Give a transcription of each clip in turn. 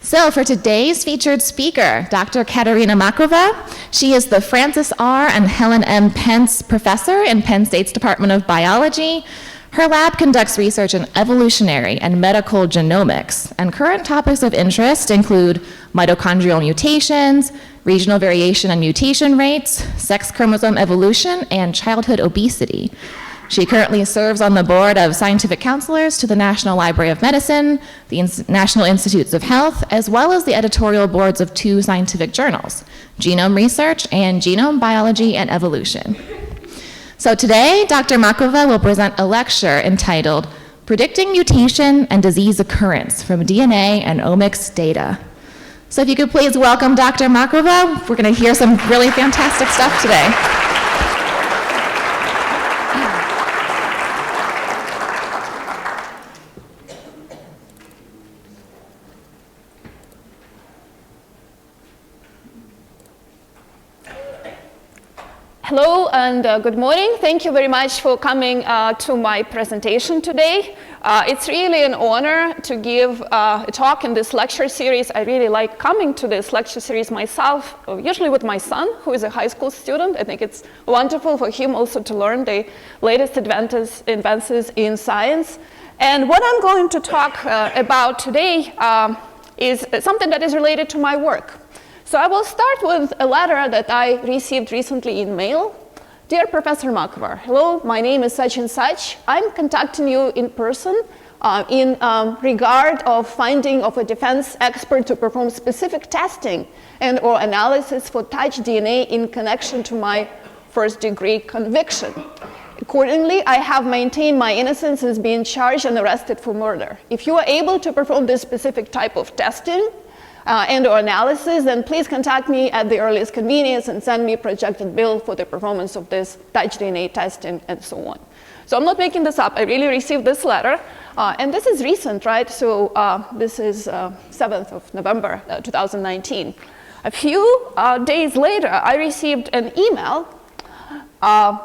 So for today's featured speaker, Dr. Kateryna Makova. She is the Francis R. and Helen M. Pentz Professor in Penn State's Department of Biology. Her lab conducts research in evolutionary and medical genomics, and current topics of interest include mitochondrial mutations, regional variation and mutation rates, sex chromosome evolution, and childhood obesity. She currently serves on the board of scientific counselors to the National Library of Medicine, the National Institutes of Health, as well as the editorial boards of 2 scientific journals, Genome Research and Genome Biology and Evolution. So today, Dr. Makova will present a lecture entitled Predicting Mutation and Disease Occurrence from DNA and Omics Data. So if you could please welcome Dr. Makova. We're going to hear some really fantastic stuff today. Hello and good morning. Thank you very much for coming to my presentation today. It's really an honor to give a talk in this lecture series. I really like coming to this lecture series myself, usually with my son, who is a high school student. I think it's wonderful for him also to learn the latest advances in science. And what I'm going to talk about today is something that is related to my work. So I will start with a letter that I received recently in mail. Dear Professor Makova, hello, my name is such and such. I'm contacting you in person in regard of finding of a defense expert to perform specific testing and or analysis for touch DNA in connection to my first-degree conviction. Accordingly, I have maintained my innocence as being charged and arrested for murder. If you are able to perform this specific type of testing, and or analysis, then please contact me at the earliest convenience and send me a projected bill for the performance of this touch DNA testing and so on. So I'm not making this up. I really received this letter, and this is recent, right? So this is 7th of November, 2019. A few days later, I received an email.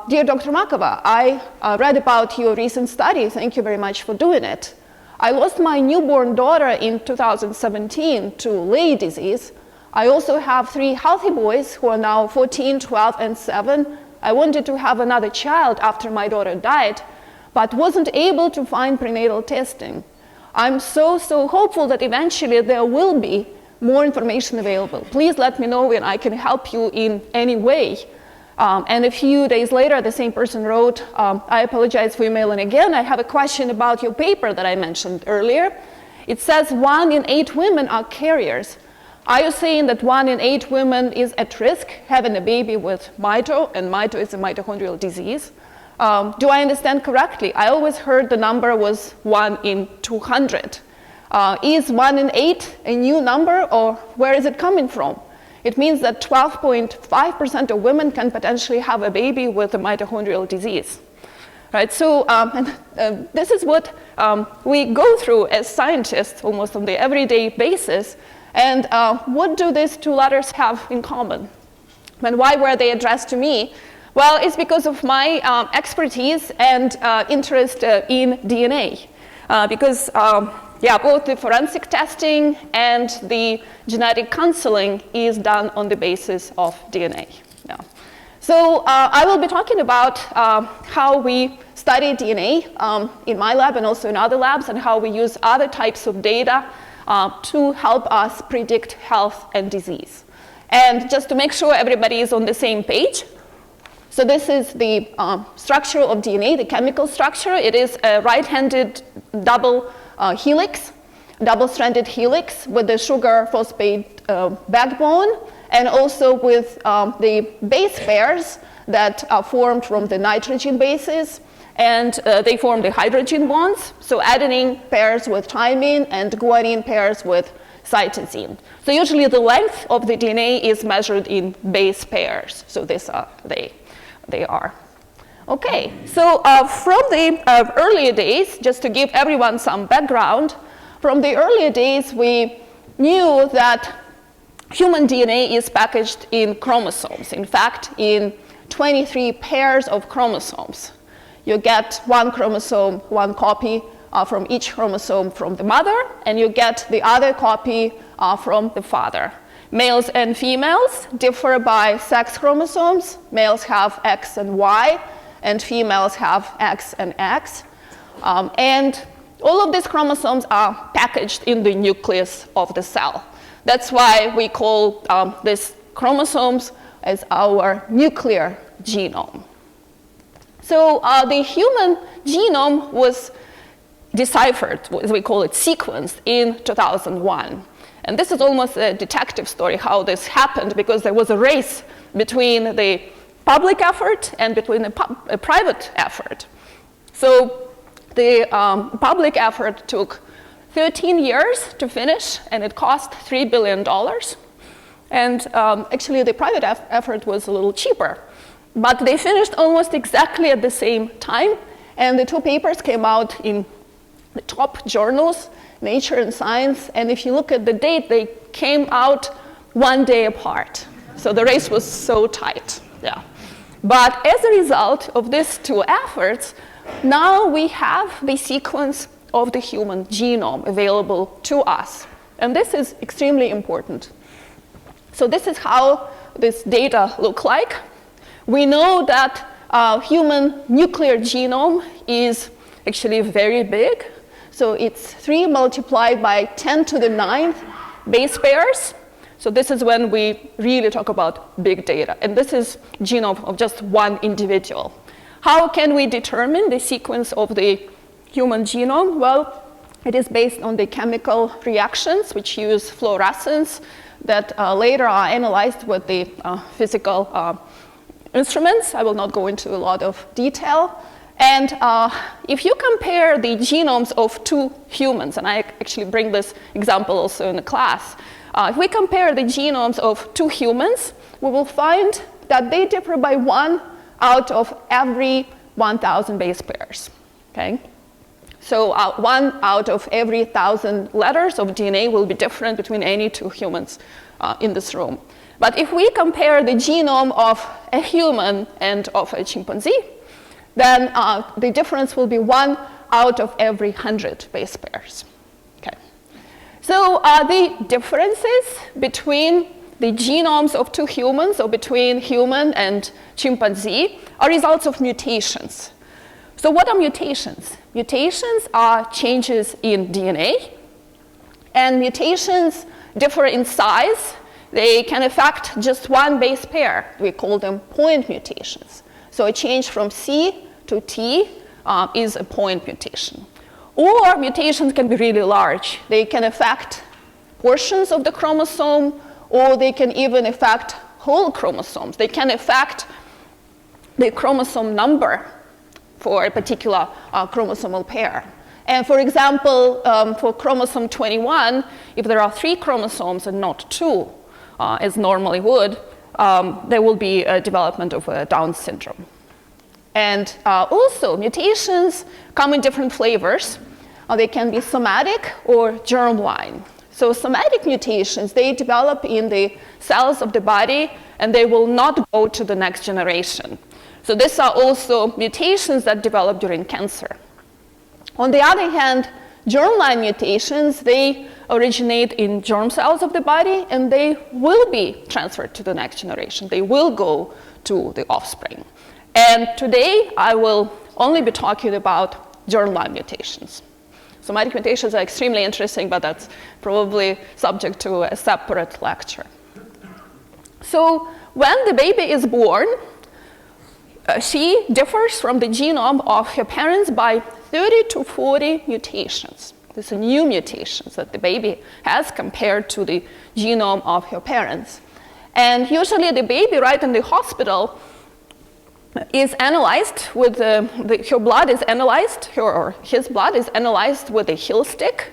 Dear Dr. Makova, I read about your recent study. Thank you very much for doing it. I lost my newborn daughter in 2017 to Lay disease. I also have 3 healthy boys who are now 14, 12, and 7. I wanted to have another child after my daughter died, but wasn't able to find prenatal testing. I'm so hopeful that eventually there will be more information available. Please let me know when I can help you in any way. And a few days later, the same person wrote, I apologize for emailing again. I have a question about your paper that I mentioned earlier. It says 1 in 8 women are carriers. Are you saying that 1 in 8 women is at risk having a baby with mito, and mito is a mitochondrial disease? Do I understand correctly? I always heard the number was 1 in 200. Is 1 in 8 a new number, or where is it coming from? It means that 12.5% of women can potentially have a baby with a mitochondrial disease. Right, so this is what we go through as scientists almost on the everyday basis. And what do these 2 letters have in common? And why were they addressed to me? Well, it's because of my expertise and interest in DNA. Because both the forensic testing and the genetic counseling is done on the basis of DNA. Yeah. So I will be talking about how we study DNA in my lab and also in other labs, and how we use other types of data to help us predict health and disease. And just to make sure everybody is on the same page, so this is the structure of DNA, the chemical structure. It is a right-handed double helix, double-stranded helix with the sugar phosphate backbone, and also with the base pairs that are formed from the nitrogen bases, and they form the hydrogen bonds. So adenine pairs with thymine and guanine pairs with cytosine. So usually the length of the DNA is measured in base pairs. So these are they are. Okay, so from the earlier days, just to give everyone some background, from the earlier days we knew that human DNA is packaged in chromosomes. In fact, in 23 pairs of chromosomes. You get 1 chromosome, 1 copy from each chromosome from the mother, and you get the other copy from the father. Males and females differ by sex chromosomes. Males have X and Y, and females have X and X. And all of these chromosomes are packaged in the nucleus of the cell. That's why we call these chromosomes as our nuclear genome. So the human genome was deciphered, as we call it, sequenced in 2001. And this is almost a detective story how this happened, because there was a race between the public effort and between a private effort. So the public effort took 13 years to finish, and it cost $3 billion. And actually, the private effort was a little cheaper. But they finished almost exactly at the same time, and the two papers came out in the top journals, Nature and Science, and if you look at the date, they came out 1 day apart. So the race was so tight, yeah. But as a result of these two efforts, now we have the sequence of the human genome available to us. And this is extremely important. So this is how this data look like. We know that human nuclear genome is actually very big. So it's 3 multiplied by 10 to the 9th base pairs. So this is when we really talk about big data. And this is genome of just one individual. How can we determine the sequence of the human genome? Well, it is based on the chemical reactions, which use fluorescence, that later are analyzed with the physical instruments. I will not go into a lot of detail. And if you compare the genomes of two humans, and I actually bring this example also in the class, if we compare the genomes of two humans, we will find that they differ by 1 out of every 1,000 base pairs, okay? So 1 out of every 1,000 letters of DNA will be different between any two humans in this room. But if we compare the genome of a human and of a chimpanzee, then the difference will be 1 out of every 100 base pairs. Okay. So the differences between the genomes of two humans, or between human and chimpanzee, are results of mutations. So what are mutations? Mutations are changes in DNA, and mutations differ in size. They can affect just one base pair. We call them point mutations. So a change from C to T is a point mutation. Or mutations can be really large. They can affect portions of the chromosome, or they can even affect whole chromosomes. They can affect the chromosome number for a particular chromosomal pair. And for example, for chromosome 21, if there are 3 chromosomes and not 2, as normally would, there will be a development of Down syndrome. And also, mutations come in different flavors. They can be somatic or germline. So somatic mutations, they develop in the cells of the body, and they will not go to the next generation. So these are also mutations that develop during cancer. On the other hand, germline mutations, they originate in germ cells of the body, and they will be transferred to the next generation. They will go to the offspring. And today, I will only be talking about germline mutations. Somatic mutations are extremely interesting, but that's probably subject to a separate lecture. So when the baby is born, she differs from the genome of her parents by 30 to 40 mutations. These are new mutations that the baby has compared to the genome of her parents. And usually the baby right in the hospital is analyzed with her blood is analyzed, or his blood is analyzed with a heel stick,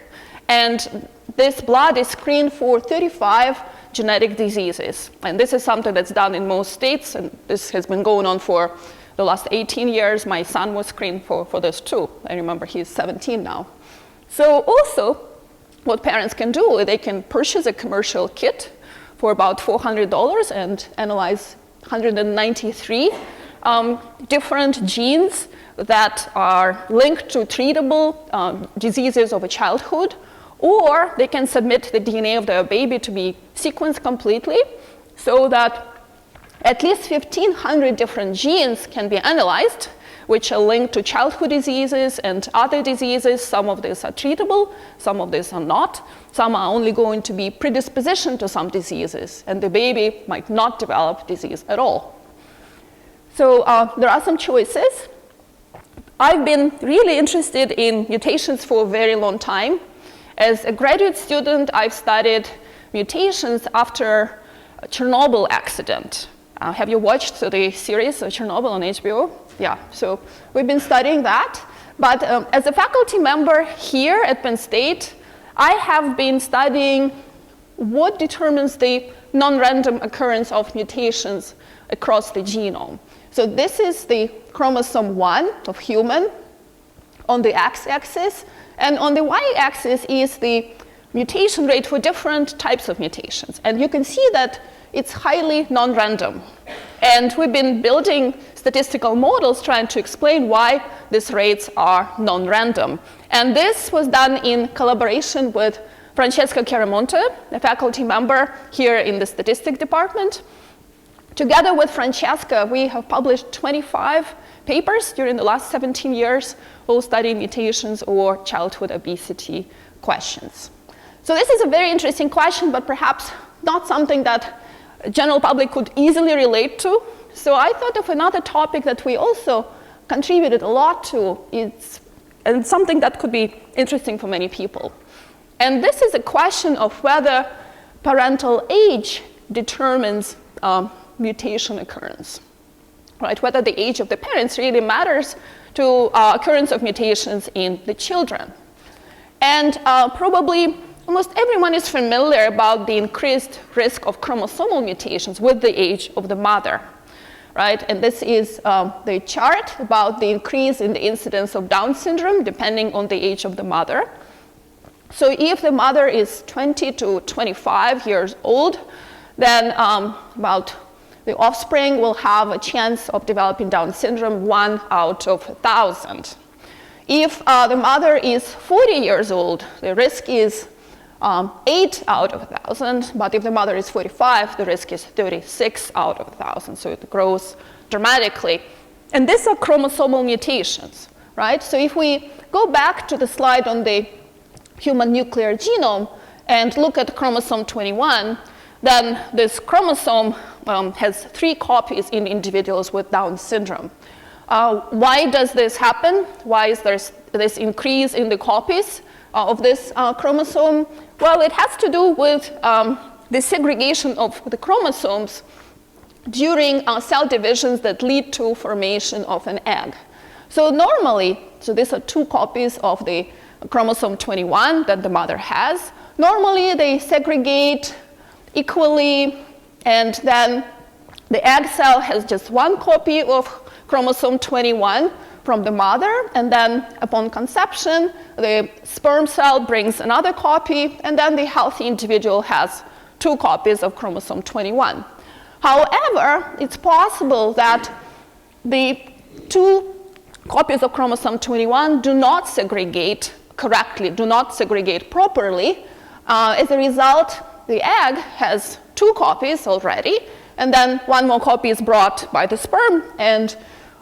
and this blood is screened for 35 genetic diseases. And this is something that's done in most states, and this has been going on for the last 18 years. My son was screened for this too. I remember he's 17 now. So also, what parents can do, they can purchase a commercial kit for about $400 and analyze 193 different genes that are linked to treatable diseases of a childhood, or they can submit the DNA of their baby to be sequenced completely so that at least 1,500 different genes can be analyzed, which are linked to childhood diseases and other diseases. Some of these are treatable, some of these are not. Some are only going to be predisposition to some diseases, and the baby might not develop disease at all. So there are some choices. I've been really interested in mutations for a very long time. As a graduate student, I've studied mutations after a Chernobyl accident. Have you watched the series of Chernobyl on HBO? Yeah, so we've been studying that. But as a faculty member here at Penn State, I have been studying what determines the non-random occurrence of mutations across the genome. So this is the chromosome 1 of human on the x-axis, and on the y-axis is the mutation rate for different types of mutations. And you can see that it's highly non-random. And we've been building statistical models trying to explain why these rates are non-random. And this was done in collaboration with Francesca Chiaramonte, a faculty member here in the statistics department. Together with Francesca, we have published 25 papers during the last 17 years, all studying mutations or childhood obesity questions. So this is a very interesting question, but perhaps not something that the general public could easily relate to. So I thought of another topic that we also contributed a lot to, and something that could be interesting for many people. And this is a question of whether parental age determines mutation occurrence, right? Whether the age of the parents really matters to occurrence of mutations in the children. And probably almost everyone is familiar about the increased risk of chromosomal mutations with the age of the mother, right? And this is the chart about the increase in the incidence of Down syndrome depending on the age of the mother. So if the mother is 20 to 25 years old, then about the offspring will have a chance of developing Down syndrome 1 out of 1,000. If the mother is 40 years old, the risk is 8 out of 1,000, but if the mother is 45, the risk is 36 out of 1,000, so it grows dramatically. And these are chromosomal mutations, right? So if we go back to the slide on the human nuclear genome and look at chromosome 21, then this chromosome has 3 copies in individuals with Down syndrome. Why does this happen? Why is there this increase in the copies of this chromosome? Well, it has to do with the segregation of the chromosomes during cell divisions that lead to formation of an egg. So normally, so these are 2 copies of the chromosome 21 that the mother has. Normally, they segregate equally, and then the egg cell has just 1 copy of chromosome 21 from the mother, and then upon conception, the sperm cell brings another copy, and then the healthy individual has 2 copies of chromosome 21. However, it's possible that the 2 copies of chromosome 21 do not segregate correctly, do not segregate properly. As a result, the egg has 2 copies already, and then 1 more copy is brought by the sperm, and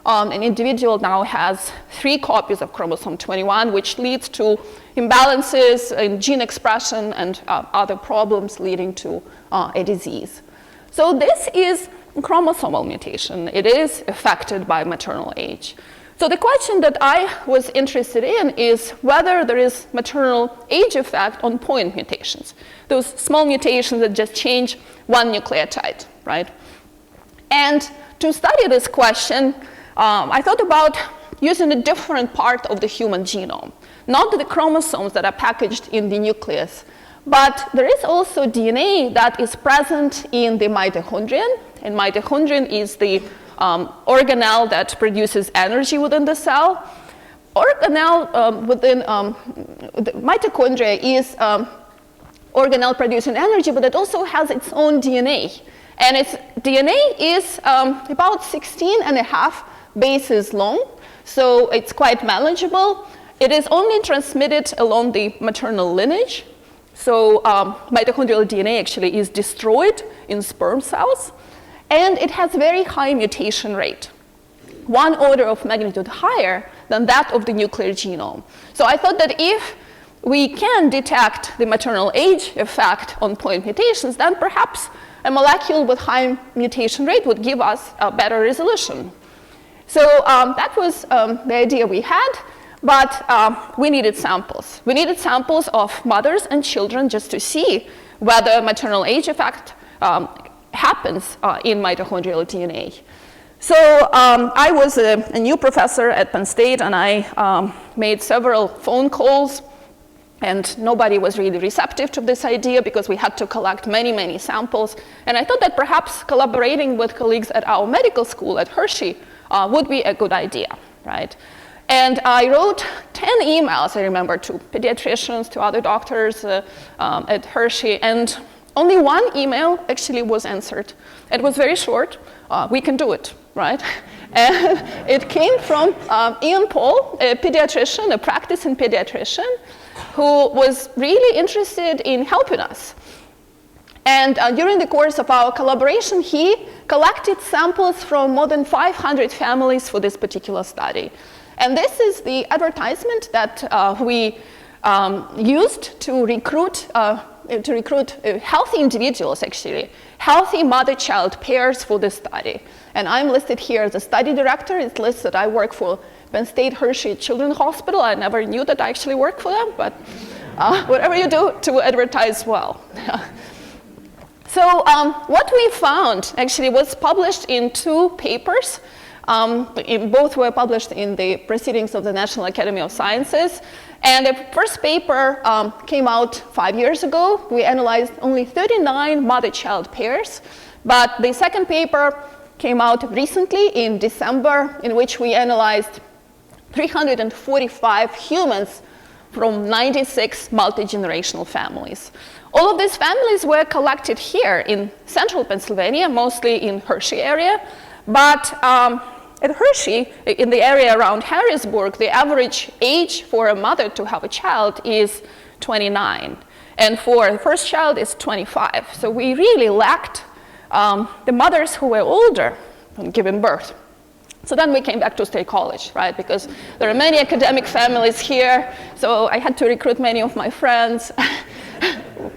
an individual now has 3 copies of chromosome 21, which leads to imbalances in gene expression and other problems leading to a disease. So this is chromosomal mutation. It is affected by maternal age. So the question that I was interested in is whether there is maternal age effect on point mutations, those small mutations that just change 1 nucleotide, right? And to study this question, I thought about using a different part of the human genome, not the chromosomes that are packaged in the nucleus, but there is also DNA that is present in the mitochondrion, and mitochondrion is the organelle that produces energy within the cell. Organelle within the mitochondria is organelle producing energy, but it also has its own DNA. And its DNA is about 16.5 bases long, so it's quite manageable. It is only transmitted along the maternal lineage. So mitochondrial DNA actually is destroyed in sperm cells, and it has very high mutation rate, 1 order of magnitude higher than that of the nuclear genome. So I thought that if we can detect the maternal age effect on point mutations, then perhaps a molecule with high mutation rate would give us a better resolution. So that was the idea we had. But we needed samples. We needed samples of mothers and children just to see whether maternal age effect happens in mitochondrial DNA. So I was a new professor at Penn State, and I made several phone calls, and nobody was really receptive to this idea because we had to collect many, many samples. And I thought that perhaps collaborating with colleagues at our medical school at Hershey would be a good idea, right? And I wrote 10 emails, I remember, to pediatricians, to other doctors at Hershey, and only 1 email actually was answered. It was very short. We can do it, right? And it came from Ian Paul, a pediatrician, a practicing pediatrician, who was really interested in helping us. And during the course of our collaboration, he collected samples from more than 500 families for this particular study. And this is the advertisement that we used to recruit healthy individuals, actually, healthy mother-child pairs for this study. And I'm listed here as a study director. It's listed I work for Penn State Hershey Children's Hospital. I never knew that I actually worked for them, but whatever you do to advertise well. So what we found actually was published in 2 papers. Both were published in the Proceedings of the National Academy of Sciences. And the first paper came out 5 years ago. We analyzed only 39 mother-child pairs. But the second paper came out recently in December, in which we analyzed 345 humans from 96 multi-generational families. All of these families were collected here in central Pennsylvania, mostly in Hershey area. But at Hershey, in the area around Harrisburg, the average age for a mother to have a child is 29. And for the first child is 25. So we really lacked the mothers who were older when giving birth. So then we came back to State College, right? Because there are many academic families here. So I had to recruit many of my friends.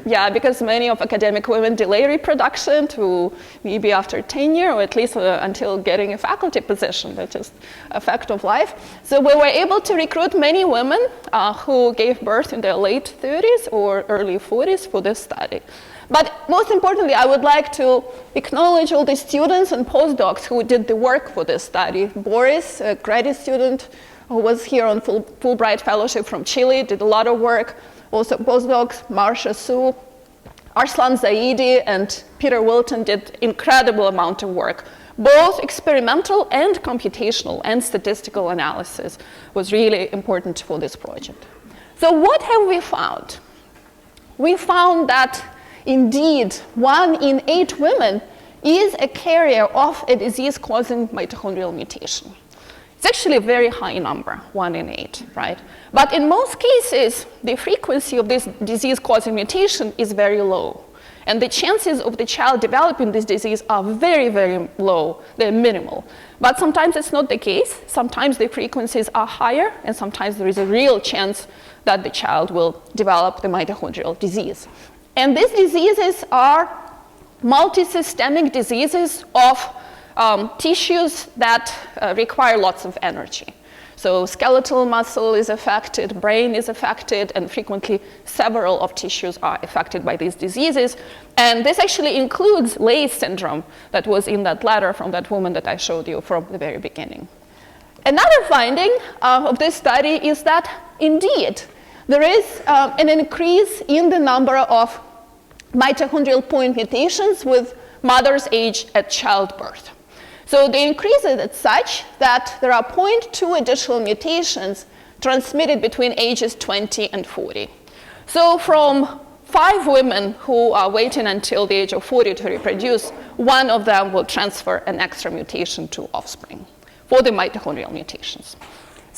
Yeah, because many of academic women delay reproduction to maybe after tenure, or at least until getting a faculty position. That's just a fact of life. So we were able to recruit many women who gave birth in their late 30s or early 40s for this study. But most importantly, I would like to acknowledge all the students and postdocs who did the work for this study. Boris, a graduate student who was here on Fulbright Fellowship from Chile, did a lot of work. Also postdocs, Marcia Su, Arslan Zaidi, and Peter Wilton did incredible amount of work. Both experimental and computational and statistical analysis was really important for this project. So what have we found? We found that indeed 1 in 8 women is a carrier of a disease-causing mitochondrial mutation. It's actually a very high number, 1 in 8, right? But in most cases, the frequency of this disease-causing mutation is very low. And the chances of the child developing this disease are very, very low. They're minimal. But sometimes it's not the case. Sometimes the frequencies are higher, and sometimes there is a real chance that the child will develop the mitochondrial disease. And these diseases are multisystemic diseases of tissues that require lots of energy. So skeletal muscle is affected, brain is affected, and frequently several of tissues are affected by these diseases. And this actually includes Leigh syndrome that was in that letter from that woman that I showed you from the very beginning. Another finding of this study is that indeed there is an increase in the number of mitochondrial point mutations with mother's age at childbirth. So the increase is such that there are 0.2 additional mutations transmitted between ages 20 and 40. So from 5 women who are waiting until the age of 40 to reproduce, 1 of them will transfer an extra mutation to offspring for the mitochondrial mutations.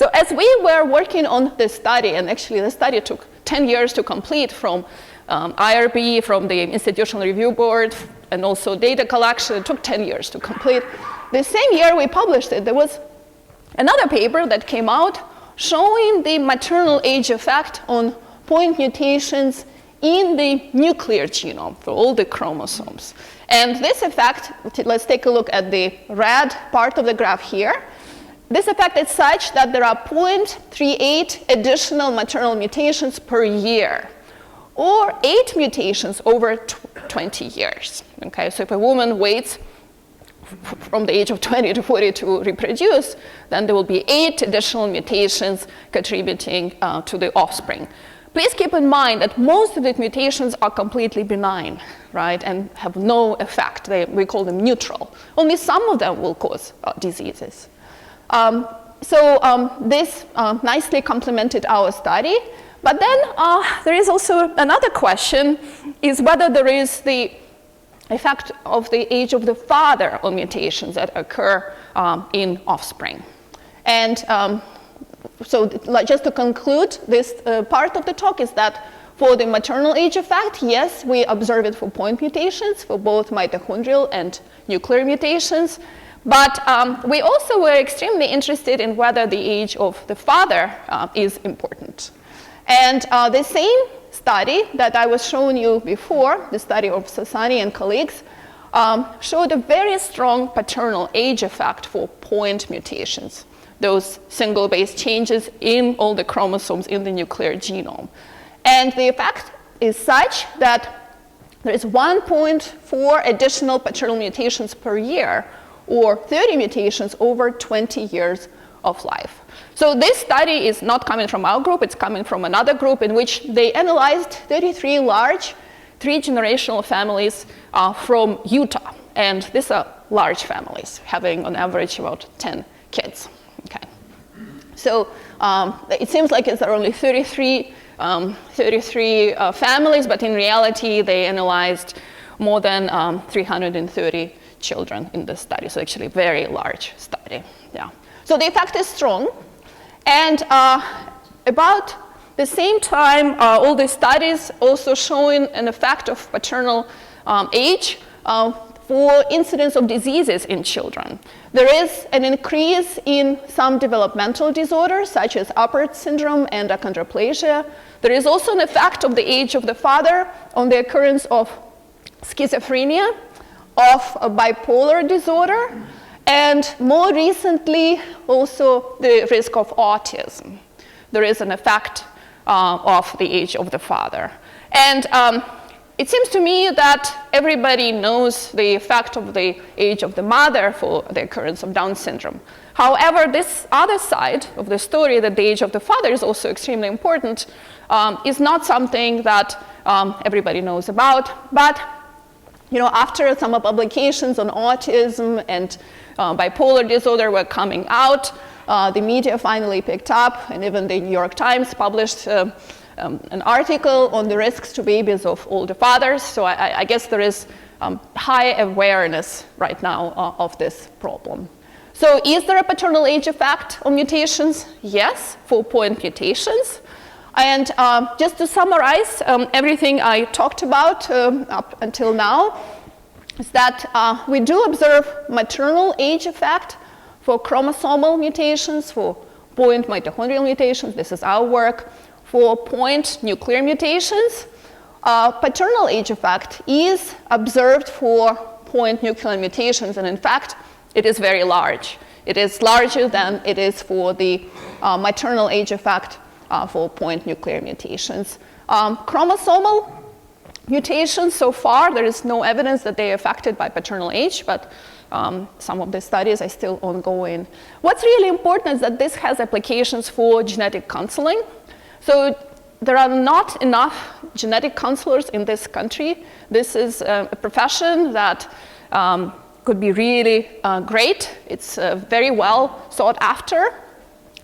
So as we were working on this study, and actually the study took 10 years to complete from IRB, from the Institutional Review Board, and also data collection. It took 10 years to complete. The same year we published it, there was another paper that came out showing the maternal age effect on point mutations in the nuclear genome for all the chromosomes. And this effect, let's take a look at the red part of the graph here. This effect is such that there are 0.38 additional maternal mutations per year, or 8 mutations over 20 years. Okay, so if a woman waits from the age of 20 to 40 to reproduce, then there will be 8 additional mutations contributing to the offspring. Please keep in mind that most of the mutations are completely benign, right, and have no effect. We call them neutral. Only some of them will cause diseases. This nicely complemented our study. But then there is also another question, is whether there is the effect of the age of the father on mutations that occur in offspring. And so just to conclude this part of the talk is that for the maternal age effect, yes, we observe it for point mutations, for both mitochondrial and nuclear mutations. But we also were extremely interested in whether the age of the father is important. And the same study that I was showing you before, the study of Sassani and colleagues, showed a very strong paternal age effect for point mutations, those single base changes in all the chromosomes in the nuclear genome. And the effect is such that there is 1.4 additional paternal mutations per year, or 30 mutations over 20 years of life. So this study is not coming from our group, it's coming from another group in which they analyzed 33 large 3-generational families from Utah. And these are large families, having on average about 10 kids. Okay. So it seems like there are only 33 families, but in reality they analyzed more than 330 children in this study. So actually a very large study. Yeah. So the effect is strong. And about the same time, all the studies also showing an effect of paternal age for incidence of diseases in children. There is an increase in some developmental disorders, such as Apert syndrome and achondroplasia. There is also an effect of the age of the father on the occurrence of schizophrenia, of a bipolar disorder, and more recently, also the risk of autism. There is an effect of the age of the father. And it seems to me that everybody knows the effect of the age of the mother for the occurrence of Down syndrome. However, this other side of the story, that the age of the father is also extremely important, is not something that everybody knows about. But after some publications on autism and bipolar disorder were coming out, the media finally picked up, and even the New York Times published an article on the risks to babies of older fathers. So I guess there is high awareness right now of this problem. So is there a paternal age effect on mutations? Yes, for point mutations. And just to summarize everything I talked about up until now, is that we do observe maternal age effect for chromosomal mutations, for point mitochondrial mutations. This is our work. For point nuclear mutations, paternal age effect is observed for point nuclear mutations, and in fact, it is very large. It is larger than it is for the maternal age effect for point nuclear mutations. Chromosomal mutations, so far, there is no evidence that they are affected by paternal age, but some of the studies are still ongoing. What's really important is that this has applications for genetic counseling. So there are not enough genetic counselors in this country. This is a profession that could be really great. It's very well sought after.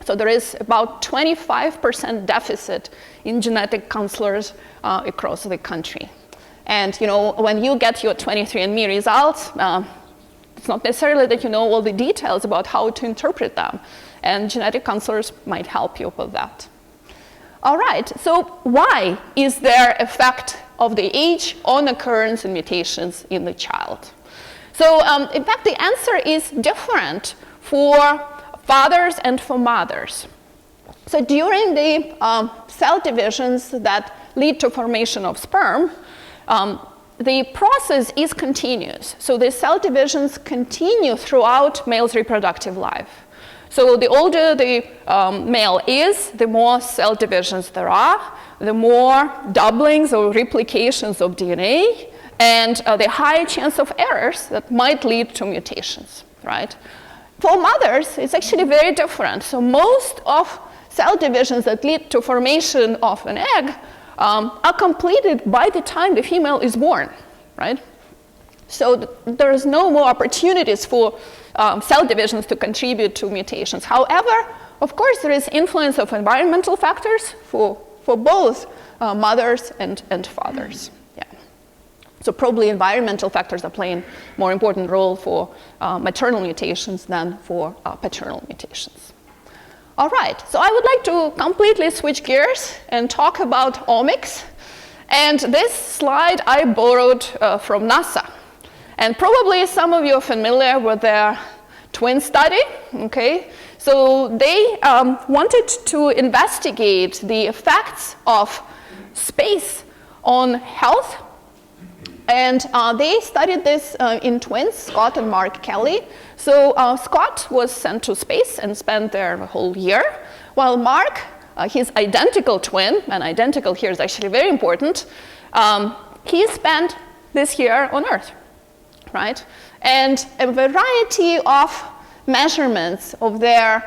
So there is about 25% deficit in genetic counselors across the country. And when you get your 23andMe results, It's not necessarily that you know all the details about how to interpret them, and genetic counselors might help you with that. All right, so why is there effect of the age on occurrence and mutations in the child? So in fact, the answer is different for fathers and for mothers. So during the cell divisions that lead to formation of sperm, the process is continuous. So the cell divisions continue throughout male's reproductive life. So the older the male is, the more cell divisions there are, the more doublings or replications of DNA, and the higher chance of errors that might lead to mutations, right? For mothers, it's actually very different. So most of cell divisions that lead to formation of an egg are completed by the time the female is born, right? So there's no more opportunities for cell divisions to contribute to mutations. However, of course, there is influence of environmental factors for both mothers and fathers. Yeah. So probably environmental factors are playing a more important role for maternal mutations than for paternal mutations. All right, so I would like to completely switch gears and talk about omics. And this slide I borrowed from NASA. And probably some of you are familiar with their twin study, okay? So they wanted to investigate the effects of space on health. And they studied this in twins, Scott and Mark Kelly. So Scott was sent to space and spent there a whole year, while Mark, his identical twin, and identical here is actually very important, he spent this year on Earth, right? And a variety of measurements of their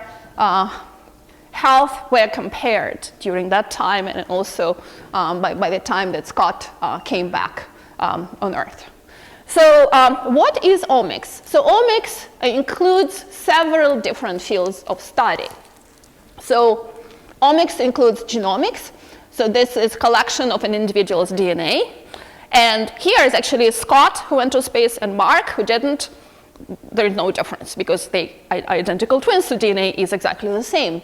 health were compared during that time, and also by the time that Scott came back on Earth. So what is omics? So omics includes several different fields of study. So omics includes genomics. So this is collection of an individual's DNA. And here is actually Scott, who went to space, and Mark, who didn't. There's no difference because they are identical twins, so DNA is exactly the same.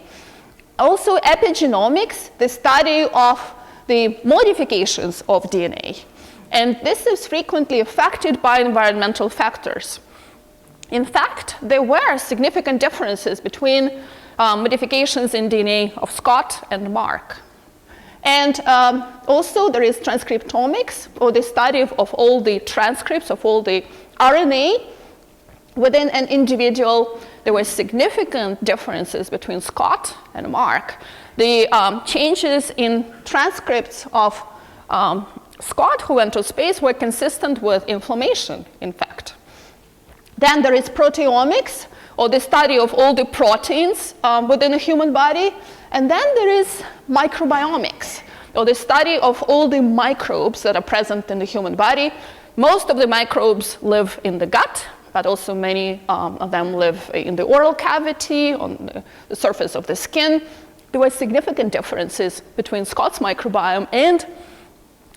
Also epigenomics, the study of the modifications of DNA. And this is frequently affected by environmental factors. In fact, there were significant differences between modifications in DNA of Scott and Mark. And also there is transcriptomics, or the study of all the transcripts of all the RNA within an individual. There were significant differences between Scott and Mark. The changes in transcripts of Scott, who went to space, were consistent with inflammation, in fact. Then there is proteomics, or the study of all the proteins within a human body. And then there is microbiomics, or the study of all the microbes that are present in the human body. Most of the microbes live in the gut, but also many of them live in the oral cavity, on the surface of the skin. There were significant differences between Scott's microbiome and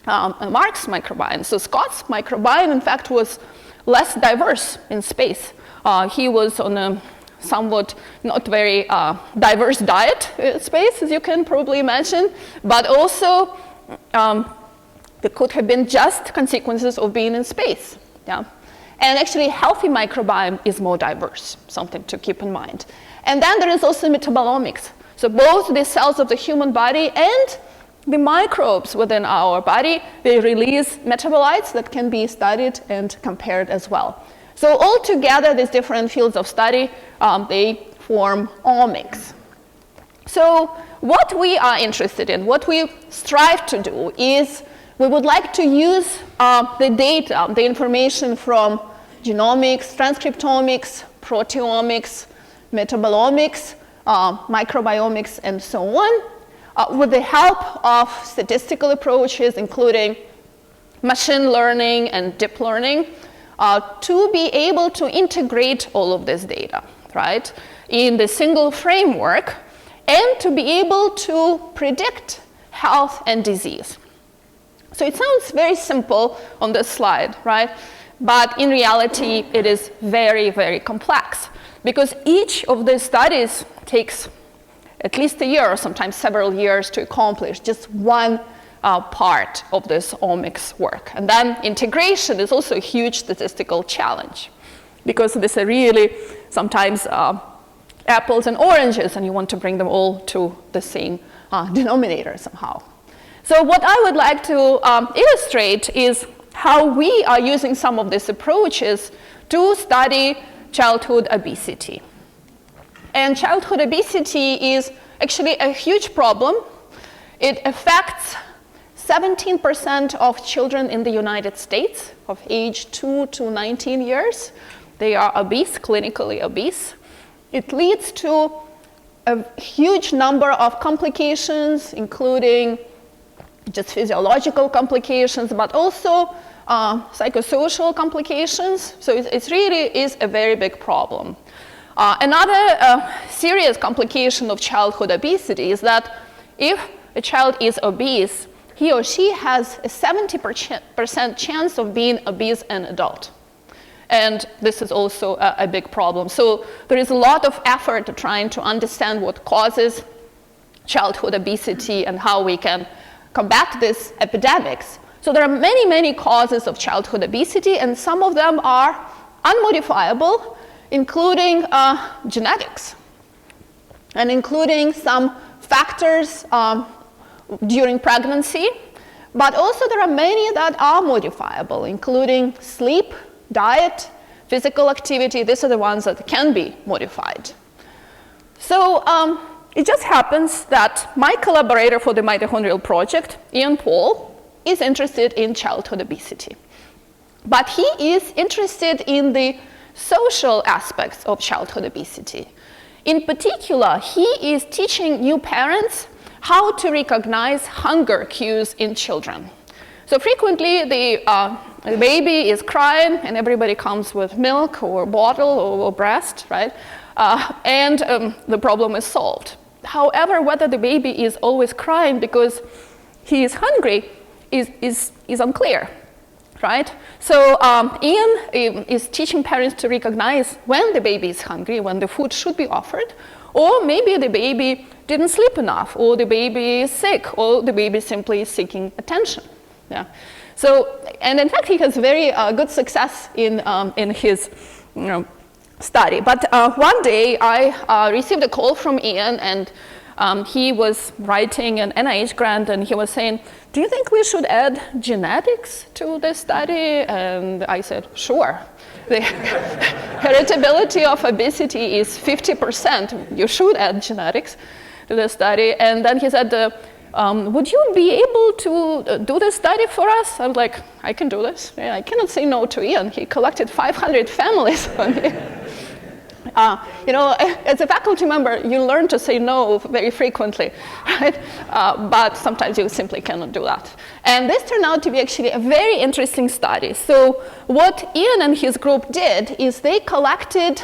Mark's microbiome. So Scott's microbiome, in fact, was less diverse in space. He was on a somewhat not very diverse diet space, as you can probably imagine, but also there could have been just consequences of being in space. Yeah? And actually, healthy microbiome is more diverse, something to keep in mind. And then there is also metabolomics. So both the cells of the human body and the microbes within our body, they release metabolites that can be studied and compared as well. So altogether, these different fields of study, they form omics. So what we are interested in, what we strive to do is we would like to use the data, the information from genomics, transcriptomics, proteomics, metabolomics, microbiomics, and so on, with the help of statistical approaches, including machine learning and deep learning, to be able to integrate all of this data, right, in the single framework, and to be able to predict health and disease. So it sounds very simple on this slide, right? but in reality, it is very, very complex, because each of these studies takes at least a year or sometimes several years to accomplish just one part of this omics work. And then integration is also a huge statistical challenge, because these are really sometimes apples and oranges, and you want to bring them all to the same denominator somehow. So what I would like to illustrate is how we are using some of these approaches to study childhood obesity. And childhood obesity is actually a huge problem. It affects 17% of children in the United States of age 2 to 19 years. They are obese, clinically obese. It leads to a huge number of complications, including just physiological complications, but also psychosocial complications. So it really is a very big problem. Another serious complication of childhood obesity is that if a child is obese, he or she has a 70% chance of being obese an adult. And this is also a big problem. So there is a lot of effort trying to understand what causes childhood obesity and how we can combat these epidemics. So there are many, many causes of childhood obesity, and some of them are unmodifiable, including genetics, and including some factors during pregnancy. But also there are many that are modifiable, including sleep, diet, physical activity. These are the ones that can be modified. So it just happens that my collaborator for the Mitochondrial project, Ian Paul, is interested in childhood obesity. But he is interested in the social aspects of childhood obesity. In particular, he is teaching new parents how to recognize hunger cues in children. So frequently, the baby is crying, and everybody comes with milk or bottle or breast, right? And the problem is solved. However, whether the baby is always crying because he is hungry is unclear, right? So Ian is teaching parents to recognize when the baby is hungry, when the food should be offered, or maybe the baby didn't sleep enough, or the baby is sick, or the baby simply is seeking attention. Yeah. So, and in fact, he has very good success in his study. But one day, I received a call from Ian, and he was writing an NIH grant, and he was saying, "Do you think we should add genetics to this study?" And I said, "Sure. The heritability of obesity is 50%. You should add genetics to the study." And then he said, "Would you be able to do this study for us?" I was like, "I can do this. Yeah, I cannot say no to Ian. He collected 500 families on me." As a faculty member, you learn to say no very frequently, right? But sometimes you simply cannot do that. And this turned out to be actually a very interesting study. So what Ian and his group did is they collected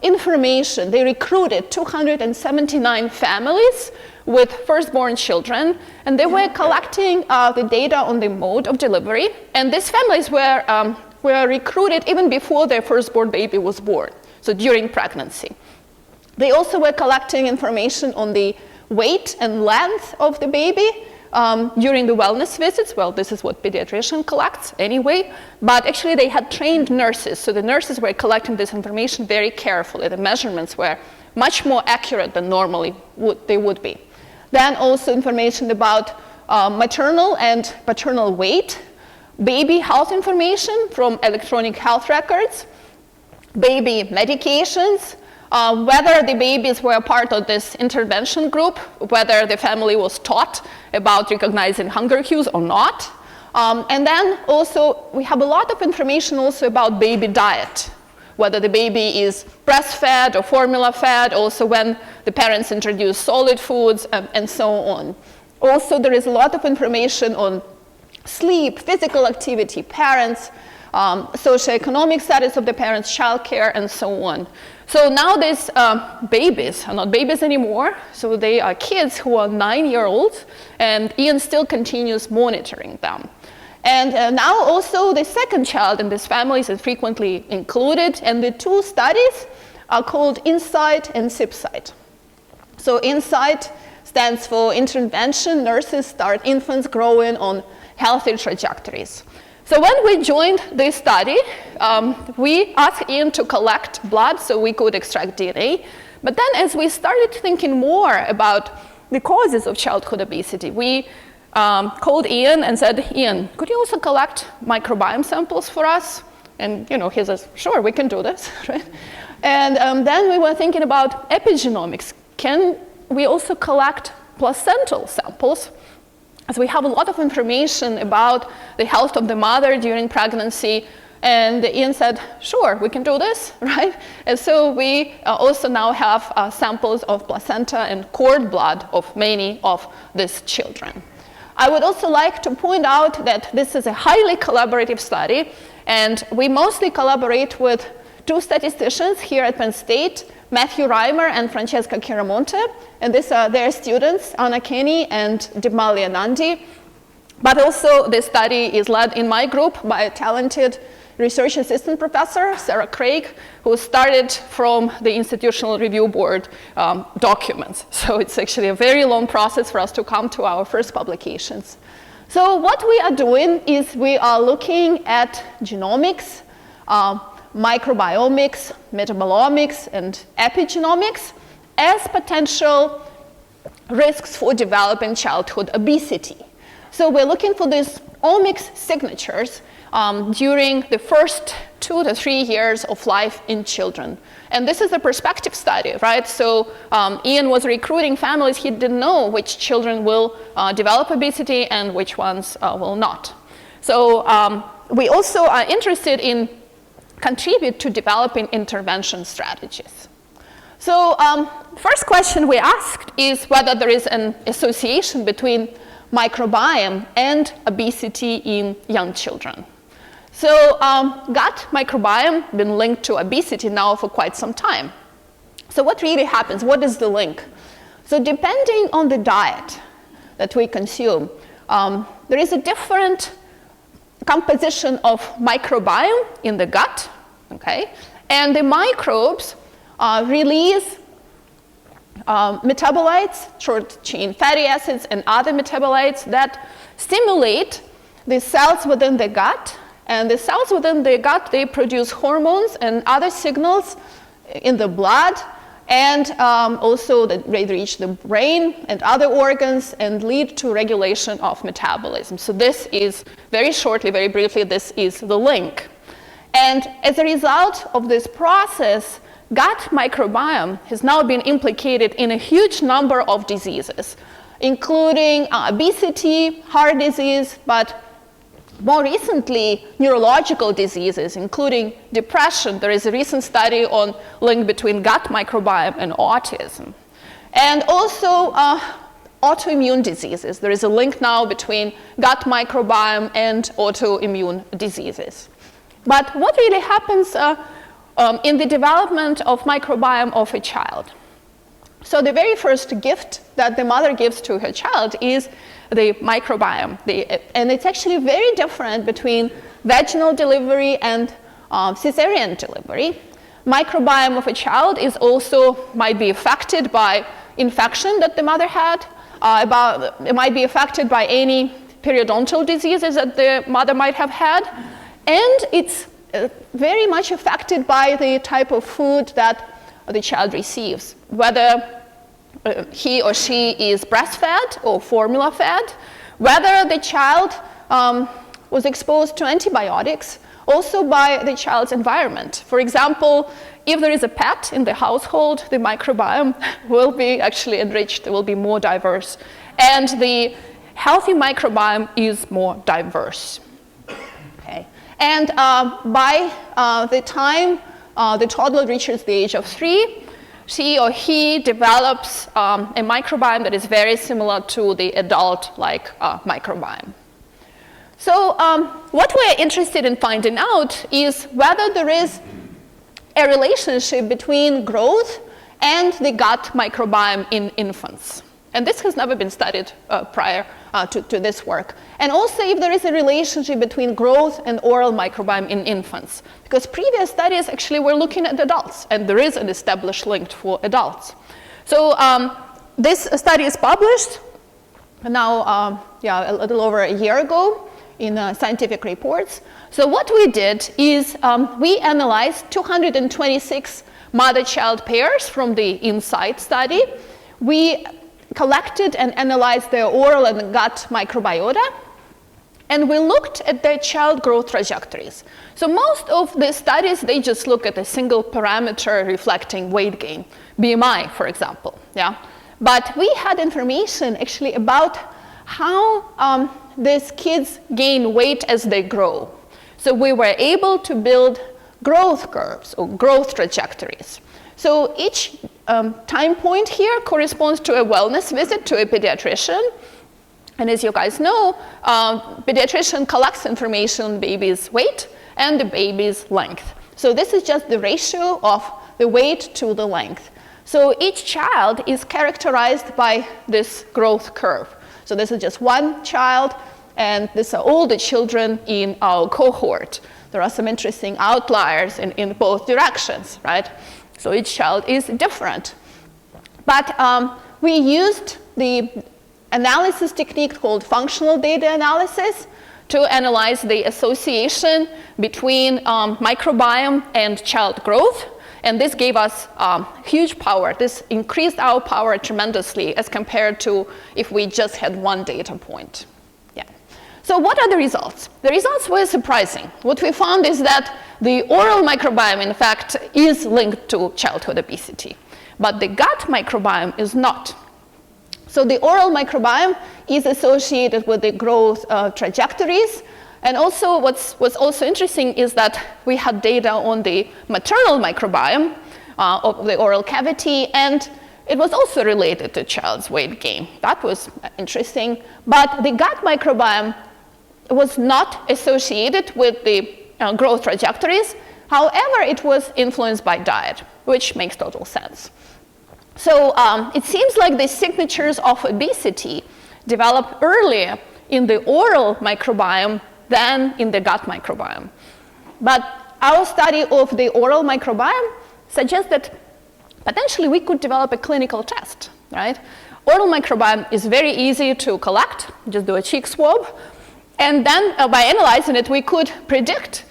information. They recruited 279 families with firstborn children, and they were collecting the data on the mode of delivery. And these families were recruited even before their firstborn baby was born, so during pregnancy. They also were collecting information on the weight and length of the baby during the wellness visits. Well, this is what pediatrician collects anyway, but actually they had trained nurses, so the nurses were collecting this information very carefully. The measurements were much more accurate than normally they would be. Then also information about maternal and paternal weight, baby health information from electronic health records, baby medications, whether the babies were a part of this intervention group, whether the family was taught about recognizing hunger cues or not. And then also we have a lot of information also about baby diet, whether the baby is breastfed or formula fed, also when the parents introduce solid foods, and so on. Also, there is a lot of information on sleep, physical activity, parents, socioeconomic status of the parents, childcare, and so on. So now these babies are not babies anymore, so they are kids who are 9-year-olds, and Ian still continues monitoring them. And now also the second child in this family is frequently included, and the two studies are called InSight and SIPSight. So InSight stands for Intervention Nurses Start Infants Growing on Healthy Trajectories. So when we joined this study, we asked Ian to collect blood so we could extract DNA. But then as we started thinking more about the causes of childhood obesity, we called Ian and said, Ian, could you also collect microbiome samples for us? And he says, sure, we can do this, right? And then we were thinking about epigenomics. Can we also collect placental samples? As we have a lot of information about the health of the mother during pregnancy. And Ian said, sure, we can do this, right? And so we also now have samples of placenta and cord blood of many of these children. I would also like to point out that this is a highly collaborative study, and we mostly collaborate with two statisticians here at Penn State, Matthew Reimer and Francesca Chiaramonte, and these are their students, Anna Kenny and Dipmalia Nandi. But also this study is led in my group by a talented research assistant professor, Sarah Craig, who started from the Institutional Review Board documents. So it's actually a very long process for us to come to our first publications. So what we are doing is we are looking at genomics, microbiomics, metabolomics, and epigenomics as potential risks for developing childhood obesity. So we're looking for these omics signatures during the first 2 to 3 years of life in children. And this is a prospective study, right? So Ian was recruiting families. He didn't know which children will develop obesity and which ones will not. So we also are interested in contribute to developing intervention strategies. So first question we asked is whether there is an association between microbiome and obesity in young children. So gut microbiome been linked to obesity now for quite some time. So what really happens? What is the link? So depending on the diet that we consume, there is a different composition of microbiome in the gut, okay? And the microbes release metabolites, short-chain fatty acids, and other metabolites that stimulate the cells within the gut. And the cells within the gut, they produce hormones and other signals in the blood, and also they reach the brain and other organs and lead to regulation of metabolism. So this is, very shortly, very briefly, this is the link. And as a result of this process, gut microbiome has now been implicated in a huge number of diseases, including obesity, heart disease, but more recently, neurological diseases, including depression. There is a recent study on link between gut microbiome and autism. And also autoimmune diseases. There is a link now between gut microbiome and autoimmune diseases. But what really happens in the development of microbiome of a child? So the very first gift that the mother gives to her child is the microbiome. And it's actually very different between vaginal delivery and cesarean delivery. Microbiome of a child is also might be affected by infection that the mother had. It might be affected by any periodontal diseases that the mother might have had. And it's very much affected by the type of food that the child receives, whether he or she is breastfed or formula fed, whether the child was exposed to antibiotics, also by the child's environment. For example, if there is a pet in the household, the microbiome will be actually enriched, it will be more diverse. And the healthy microbiome is more diverse. Okay. And by the time the toddler reaches the age of 3, she or he develops a microbiome that is very similar to the adult-like microbiome. So what we're interested in finding out is whether there is a relationship between growth and the gut microbiome in infants. And this has never been studied prior to this work. And also if there is a relationship between growth and oral microbiome in infants. Because previous studies actually were looking at adults, and there is an established link for adults. So this study is published now, a little over a year ago in Scientific Reports. So what we did is we analyzed 226 mother-child pairs from the InSight study. We collected and analyzed their oral and gut microbiota, and we looked at their child growth trajectories. So most of the studies, they just look at a single parameter reflecting weight gain, BMI, for example. Yeah? But we had information actually about how these kids gain weight as they grow. So we were able to build growth curves or growth trajectories. So each time point here corresponds to a wellness visit to a pediatrician. And as you guys know, pediatrician collects information on baby's weight and the baby's length. So this is just the ratio of the weight to the length. So each child is characterized by this growth curve. So this is just one child, and these are all the children in our cohort. There are some interesting outliers in both directions, right? So each child is different. But we used the analysis technique called functional data analysis to analyze the association between microbiome and child growth. And this gave us huge power. This increased our power tremendously as compared to if we just had one data point. Yeah. So what are the results? The results were surprising. What we found is that the oral microbiome, in fact, is linked to childhood obesity, but the gut microbiome is not. So the oral microbiome is associated with the growth trajectories. And also what's also interesting is that we had data on the maternal microbiome of the oral cavity, and it was also related to child's weight gain. That was interesting. But the gut microbiome was not associated with the growth trajectories. However, it was influenced by diet, which makes total sense. So it seems like the signatures of obesity develop earlier in the oral microbiome than in the gut microbiome. But our study of the oral microbiome suggests that potentially we could develop a clinical test, right? Oral microbiome is very easy to collect, just do a cheek swab, and then by analyzing it, we could predict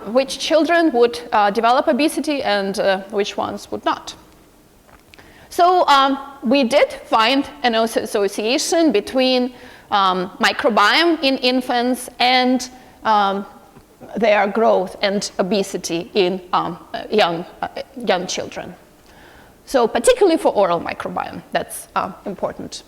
which children would develop obesity and which ones would not. So we did find an association between microbiome in infants and their growth and obesity in young children. So particularly for oral microbiome, that's important.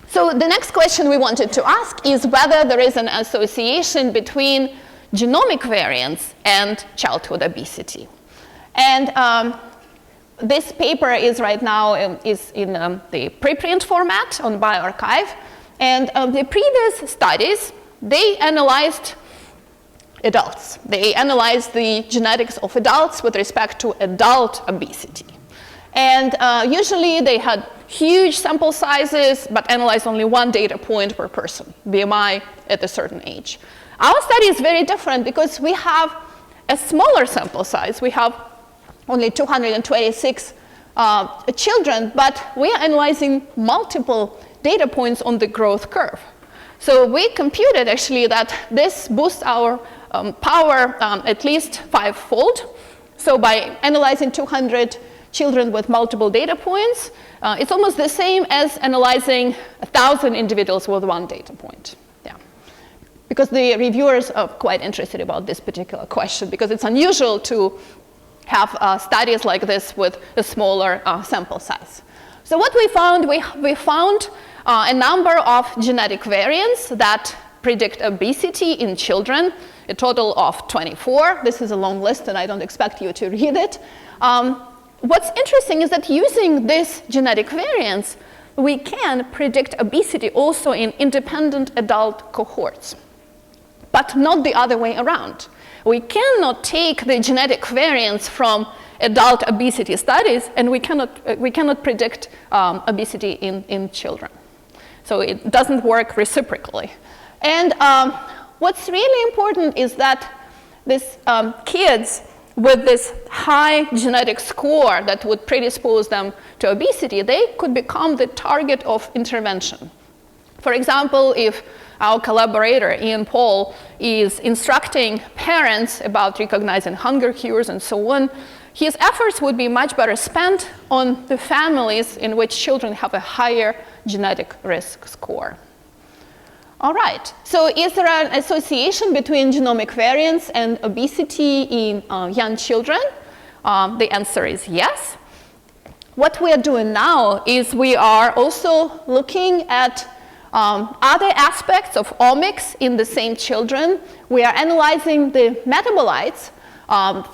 So the next question we wanted to ask is whether there is an association between genomic variants and childhood obesity. And this paper is right now is in the preprint format on bioRxiv. And the previous studies, they analyzed adults. They analyzed the genetics of adults with respect to adult obesity. And usually they had huge sample sizes, but analyzed only one data point per person, BMI at a certain age. Our study is very different because we have a smaller sample size. We have only 226 children, but we are analyzing multiple data points on the growth curve. So we computed actually that this boosts our power at least 5-fold. So by analyzing 200 children with multiple data points, it's almost the same as analyzing 1,000 individuals with one data point. Yeah. Because the reviewers are quite interested about this particular question, because it's unusual to have studies like this with a smaller sample size. So what we found, we found a number of genetic variants that predict obesity in children, a total of 24. This is a long list, and I don't expect you to read it. What's interesting is that using these genetic variants, we can predict obesity also in independent adult cohorts, but not the other way around. We cannot take the genetic variants from adult obesity studies, and we cannot predict obesity in children. So it doesn't work reciprocally. And what's really important is that these kids with this high genetic score that would predispose them to obesity, they could become the target of intervention. For example, if our collaborator, Ian Paul, is instructing parents about recognizing hunger cues and so on, his efforts would be much better spent on the families in which children have a higher genetic risk score. All right, so is there an association between genomic variants and obesity in young children? The answer is yes. What we are doing now is we are also looking at other aspects of omics in the same children. We are analyzing the metabolites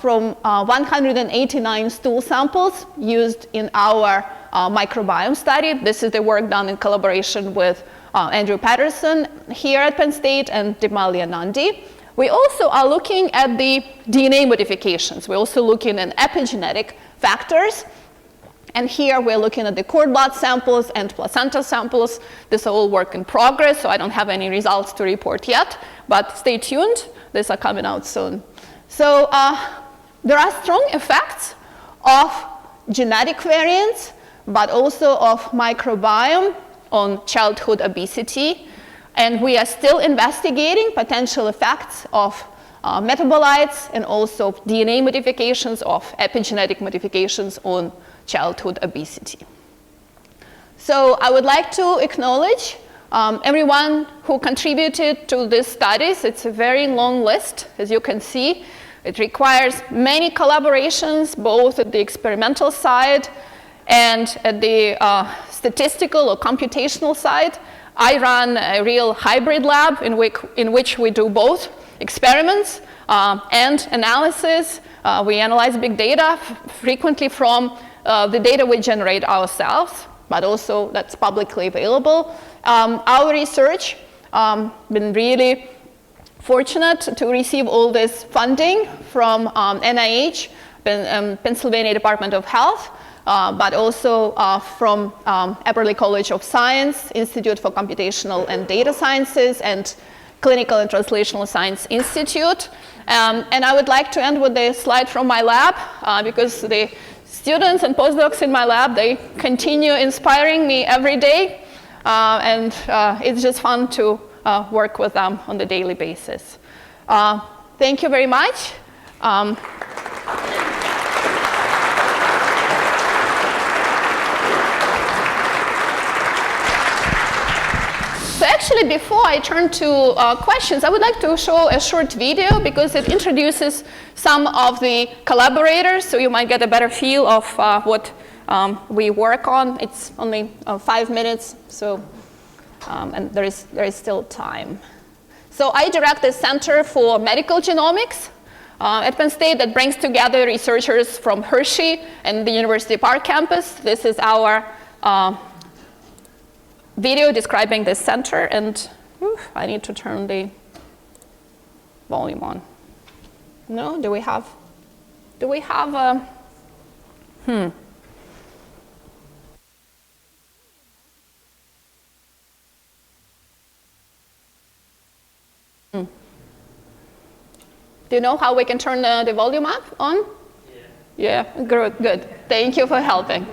from 189 stool samples used in our microbiome study. This is the work done in collaboration with Andrew Patterson here at Penn State and Dimali Anandi. We also are looking at the DNA modifications. We're also looking at epigenetic factors. And here we're looking at the cord blood samples and placenta samples. This is all work in progress, so I don't have any results to report yet. But stay tuned. These are coming out soon. So there are strong effects of genetic variants, but also of microbiome on childhood obesity, and we are still investigating potential effects of metabolites and also DNA modifications of epigenetic modifications on childhood obesity. So I would like to acknowledge everyone who contributed to these studies. It's a very long list, as you can see. It requires many collaborations, both at the experimental side and at the statistical or computational side. I run a real hybrid lab in which we do both experiments and analysis. We analyze big data frequently from the data we generate ourselves, but also that's publicly available. Our research been really fortunate to receive all this funding from NIH, Pennsylvania Department of Health, but also from Epperly College of Science, Institute for Computational and Data Sciences, and Clinical and Translational Science Institute. And I would like to end with a slide from my lab, because the students and postdocs in my lab, they continue inspiring me every day, and it's just fun to work with them on a daily basis. Thank you very much. So actually, before I turn to questions, I would like to show a short video because it introduces some of the collaborators, so you might get a better feel of what we work on. It's only 5 minutes, so and there is still time. So I direct the Center for Medical Genomics at Penn State that brings together researchers from Hershey and the University Park campus. This is our video describing this center, and I need to turn the volume on. No, do we have a, Do you know how we can turn the volume up on? Yeah, good. Thank you for helping.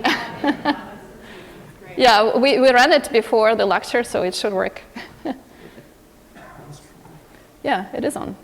Yeah, we ran it before the lecture, so it should work. Yeah, it is on.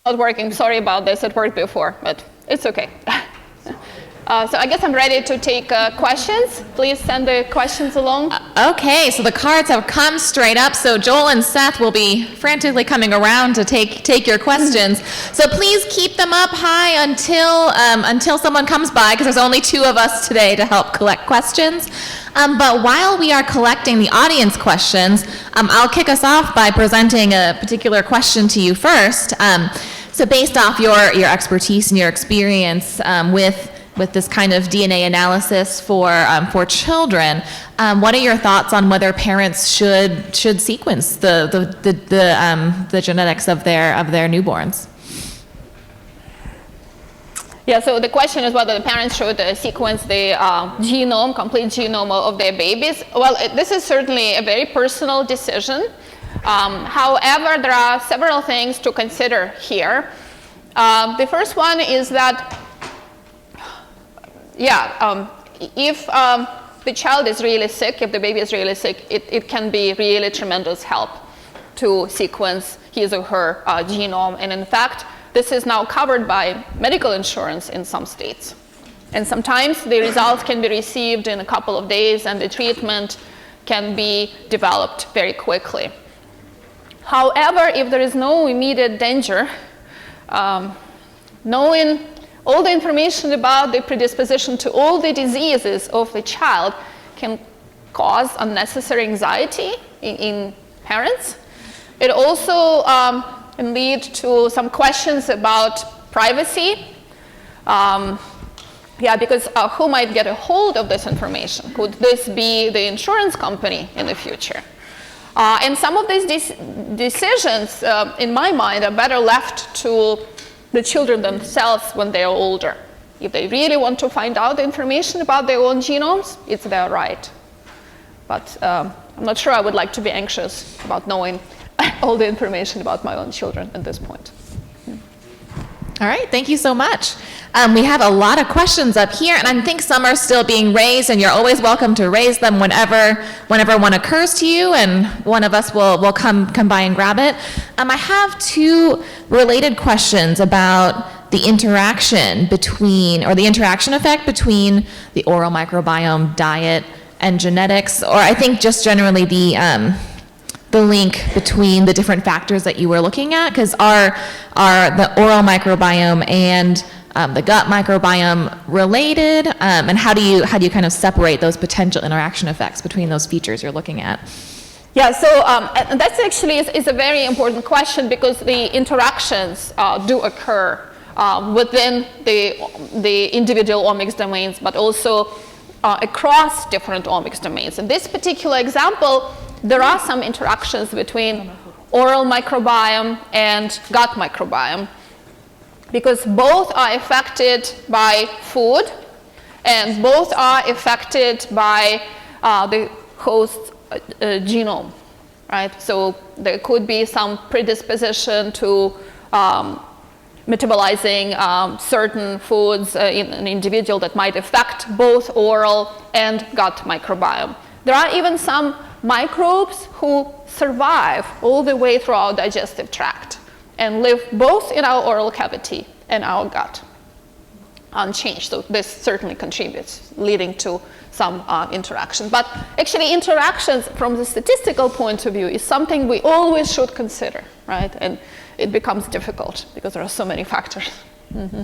Not working. Sorry about this. It worked before, but it's okay. So I guess I'm ready to take questions. Please send the questions along. Okay, so the cards have come straight up. So Joel and Seth will be frantically coming around to take your questions. So please keep them up high until someone comes by, because there's only 2 of us today to help collect questions. But while we are collecting the audience questions, I'll kick us off by presenting a particular question to you first. So based off your expertise and your experience with this kind of DNA analysis for children, what are your thoughts on whether parents should sequence the genetics of their newborns? Yeah, so the question is whether the parents should sequence the complete genome of their babies. Well, this is certainly a very personal decision. However, there are several things to consider here. The first one is that if the child is really sick, if the baby is really sick, it can be really tremendous help to sequence his or her genome. And in fact, this is now covered by medical insurance in some states. And sometimes the results can be received in a couple of days, and the treatment can be developed very quickly. However, if there is no immediate danger, knowing all the information about the predisposition to all the diseases of the child can cause unnecessary anxiety in parents. It also can lead to some questions about privacy. Because who might get a hold of this information? Could this be the insurance company in the future? And some of these decisions, in my mind, are better left to the children themselves when they are older. If they really want to find out information about their own genomes, it's their right. But I'm not sure I would like to be anxious about knowing all the information about my own children at this point. All right, thank you so much. We have a lot of questions up here, and I think some are still being raised, and you're always welcome to raise them whenever one occurs to you, and one of us will come by and grab it. I have 2 related questions about the interaction effect between the oral microbiome, diet, and genetics, or I think just generally the link between the different factors that you were looking at, because are the oral microbiome and the gut microbiome related, and how do you kind of separate those potential interaction effects between those features you're looking at? Yeah, so that's actually is a very important question, because the interactions do occur within the individual omics domains, but also across different omics domains. In this particular example, there are some interactions between oral microbiome and gut microbiome, because both are affected by food and both are affected by the host genome, right? So there could be some predisposition to metabolizing certain foods in an individual that might affect both oral and gut microbiome. There are even some microbes who survive all the way through our digestive tract and live both in our oral cavity and our gut unchanged. So this certainly contributes, leading to some interaction. But actually, interactions from the statistical point of view is something we always should consider, right? And it becomes difficult because there are so many factors. Mm-hmm.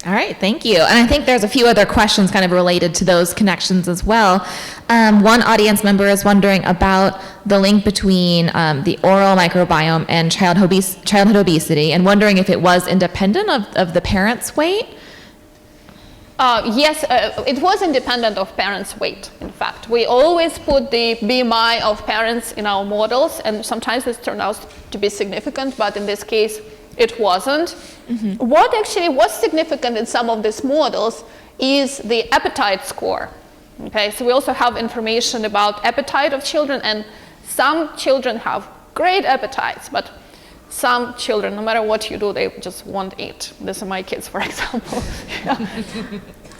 All right, thank you. And I think there's a few other questions kind of related to those connections as well. One audience member is wondering about the link between the oral microbiome and childhood obesity, and wondering if it was independent of the parent's weight. Yes, it was independent of parents' weight, in fact. We always put the BMI of parents in our models, and sometimes this turned out to be significant, but in this case, it wasn't. Mm-hmm. What actually was significant in some of these models is the appetite score. Okay, so we also have information about appetite of children, and some children have great appetites, but some children, no matter what you do, they just won't eat. These are my kids, for example.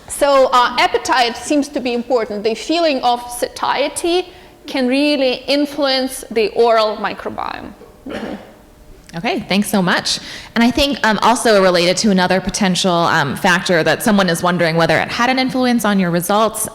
So appetite seems to be important. The feeling of satiety can really influence the oral microbiome. Mm-hmm. Okay, thanks so much. And I think also related to another potential factor that someone is wondering whether it had an influence on your results.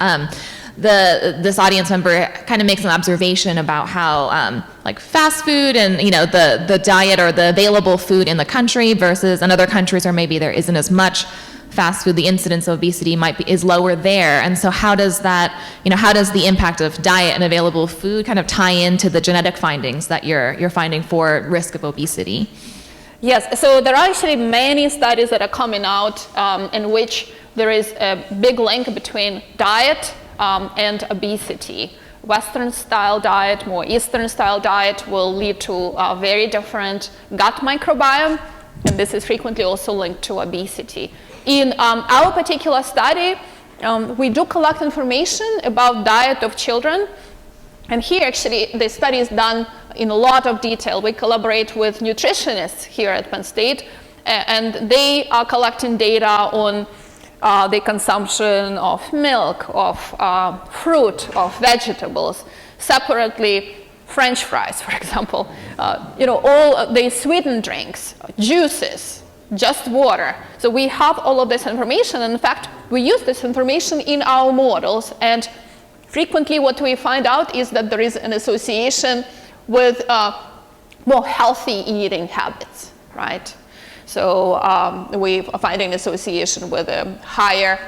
This audience member kind of makes an observation about how like fast food and the diet or the available food in the country versus in other countries where maybe there isn't as much fast food, the incidence of obesity is lower there. And so how does that, how does the impact of diet and available food kind of tie into the genetic findings that you're finding for risk of obesity? Yes, so there are actually many studies that are coming out in which there is a big link between diet and obesity. Western style diet, more Eastern style diet will lead to a very different gut microbiome, and this is frequently also linked to obesity. In our particular study, we do collect information about diet of children. And here, actually, the study is done in a lot of detail. We collaborate with nutritionists here at Penn State, and they are collecting data on the consumption of milk, of fruit, of vegetables, separately French fries, for example, all the sweetened drinks, juices, just water. So we have all of this information, and in fact, we use this information in our models, and frequently what we find out is that there is an association with more healthy eating habits, right? So we are finding association with a higher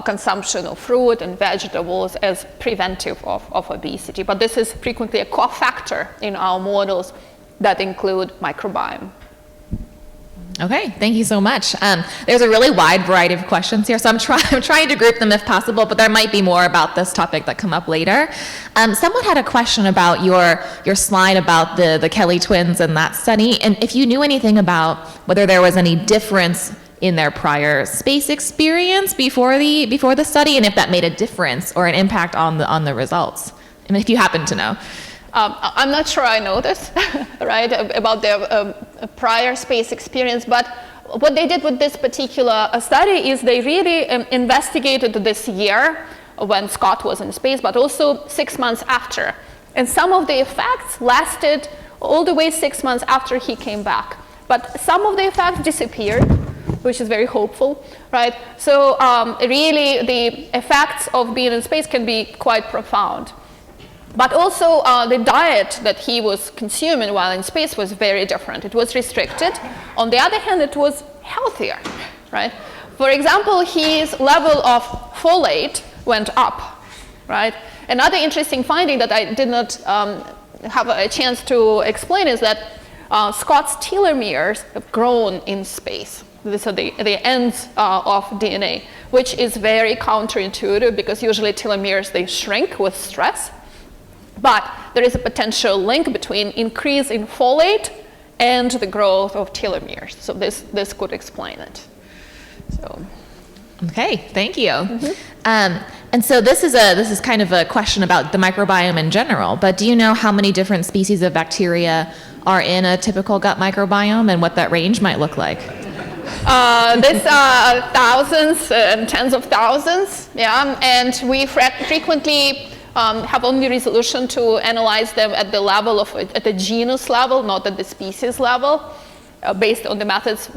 consumption of fruit and vegetables as preventive of obesity. But this is frequently a cofactor in our models that include microbiome. Okay, thank you so much. There's a really wide variety of questions here, so I'm trying to group them if possible, but there might be more about this topic that come up later. Someone had a question about your slide about the Kelly twins and that study, and if you knew anything about whether there was any difference in their prior space experience before the study, and if that made a difference or an impact on the results, and if you happen to know. I'm not sure I know this, right, about their prior space experience, but what they did with this particular study is they really investigated this year when Scott was in space, but also 6 months after. And some of the effects lasted all the way 6 months after he came back. But some of the effects disappeared, which is very hopeful, right? So really the effects of being in space can be quite profound. But also the diet that he was consuming while in space was very different. It was restricted. On the other hand, it was healthier, right? For example, his level of folate went up, right? Another interesting finding that I did not have a chance to explain is that Scott's telomeres have grown in space. These are the ends of DNA, which is very counterintuitive because usually telomeres, they shrink with stress. But there is a potential link between increase in folate and the growth of telomeres. So this could explain it. So. Okay, thank you. Mm-hmm. And so this is kind of a question about the microbiome in general, but do you know how many different species of bacteria are in a typical gut microbiome and what that range might look like? There's thousands and tens of thousands, yeah, and we frequently have only resolution to analyze them at the level at the genus level, not at the species level, based on the methods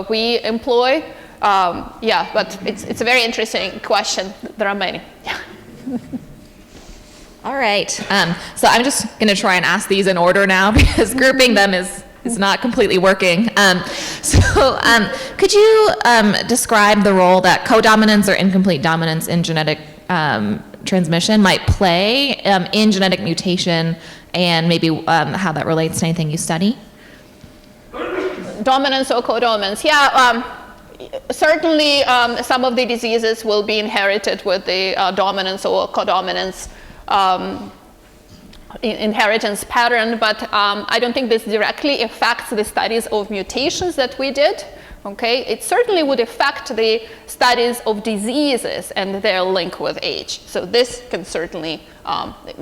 we employ. Yeah, but it's a very interesting question. There are many. All right. So I'm just going to try and ask these in order now because grouping them is not completely working. Could you describe the role that codominance or incomplete dominance in genetic transmission might play in genetic mutation and maybe how that relates to anything you study? Dominance or codominance? Yeah, certainly some of the diseases will be inherited with the dominance or codominance inheritance pattern, but I don't think this directly affects the studies of mutations that we did. Okay, it certainly would affect the studies of diseases and their link with age. So this can certainly,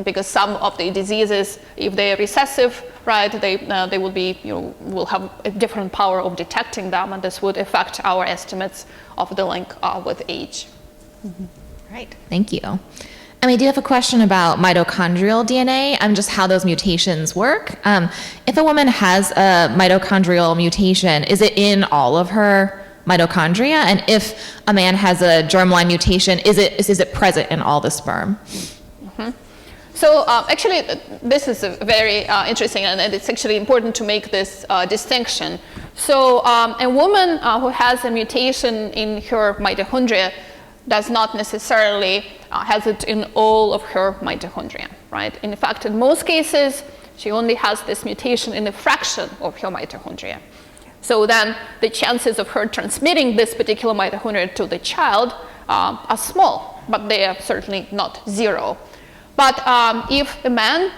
because some of the diseases, if they are recessive, right, they will be, will have a different power of detecting them, and this would affect our estimates of the link with age. Mm-hmm. Right, thank you. And we do have a question about mitochondrial DNA and just how those mutations work. If a woman has a mitochondrial mutation, is it in all of her mitochondria? And if a man has a germline mutation, is it present in all the sperm? So actually, this is very interesting, and it's actually important to make this distinction. So a woman who has a mutation in her mitochondria does not necessarily has it in all of her mitochondria, right? In fact, in most cases, she only has this mutation in a fraction of her mitochondria. So then the chances of her transmitting this particular mitochondria to the child are small, but they are certainly not zero. But if a man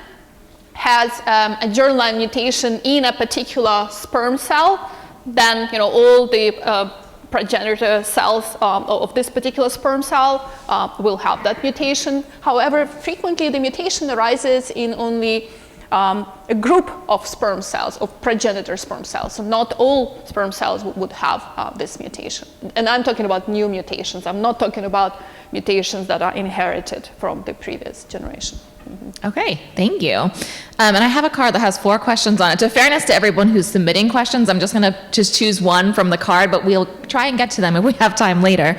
has a germline mutation in a particular sperm cell, then all the progenitor cells of this particular sperm cell will have that mutation. However, frequently the mutation arises in only a group of sperm cells, of progenitor sperm cells. So not all sperm cells would have this mutation. And I'm talking about new mutations. I'm not talking about mutations that are inherited from the previous generation. Okay, thank you. And I have a card that has 4 questions on it. To fairness to everyone who's submitting questions, I'm just going to just choose one from the card, but we'll try and get to them if we have time later.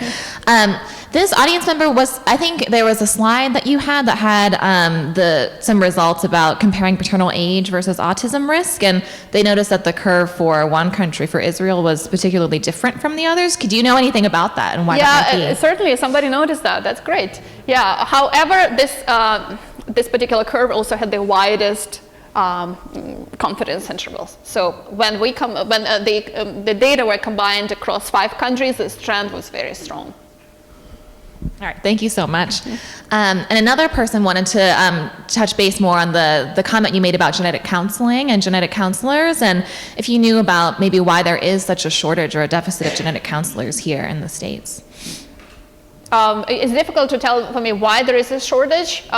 This audience member I think there was a slide that you had that had some results about comparing paternal age versus autism risk, and they noticed that the curve for one country, for Israel, was particularly different from the others. Could you know anything about that and why that might be? Certainly, somebody noticed that. That's great. Yeah, however, this particular curve also had the widest confidence intervals. So when the data were combined across 5 countries, this trend was very strong. All right, thank you so much. And another person wanted to touch base more on the comment you made about genetic counseling and genetic counselors, and if you knew about maybe why there is such a shortage or a deficit of genetic counselors here in the States. It's difficult to tell for me why there is a shortage.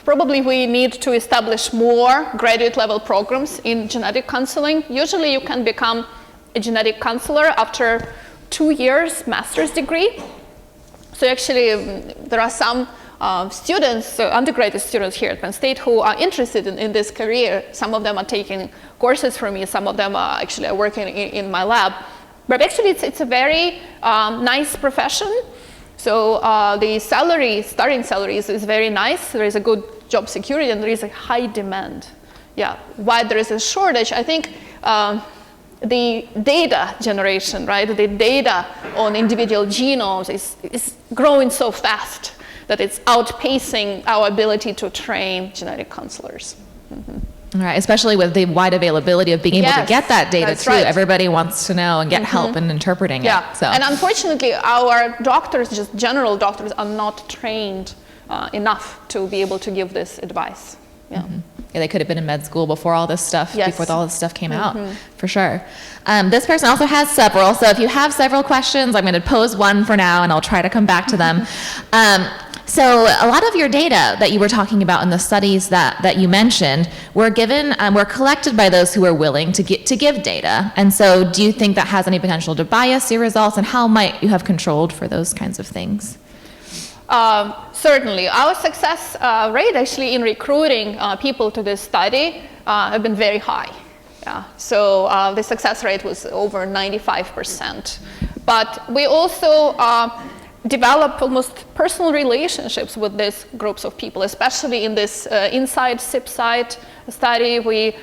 Probably we need to establish more graduate level programs in genetic counseling. Usually you can become a genetic counselor after 2 years master's degree. So actually there are some students, undergraduate students here at Penn State who are interested in this career. Some of them are taking courses from me. Some of them are actually working in my lab. But actually it's a very nice profession. So the starting salary is very nice. There is a good job security and there is a high demand. Yeah, why there is a shortage? I think the data generation, right? The data on individual genomes is growing so fast that it's outpacing our ability to train genetic counselors. All right, especially with the wide availability of being able to get that data too. Right. Everybody wants to know and get help in interpreting it. So. And unfortunately, our doctors, just general doctors, are not trained enough to be able to give this advice. Yeah. Yeah, they could have been in med school before all this stuff, before all this stuff came out, for sure. This person also has several, so if you have several questions, I'm going to pose one for now, and I'll try to come back to them. So a lot of your data that you were talking about in the studies that you mentioned were collected by those who were willing to give data. And so do you think that has any potential to bias your results, and how might you have controlled for those kinds of things? Certainly. Our success rate actually in recruiting people to this study have been very high. Yeah. So the success rate was over 95%. But we also develop almost personal relationships with these groups of people, especially in this inside SIP-site study. We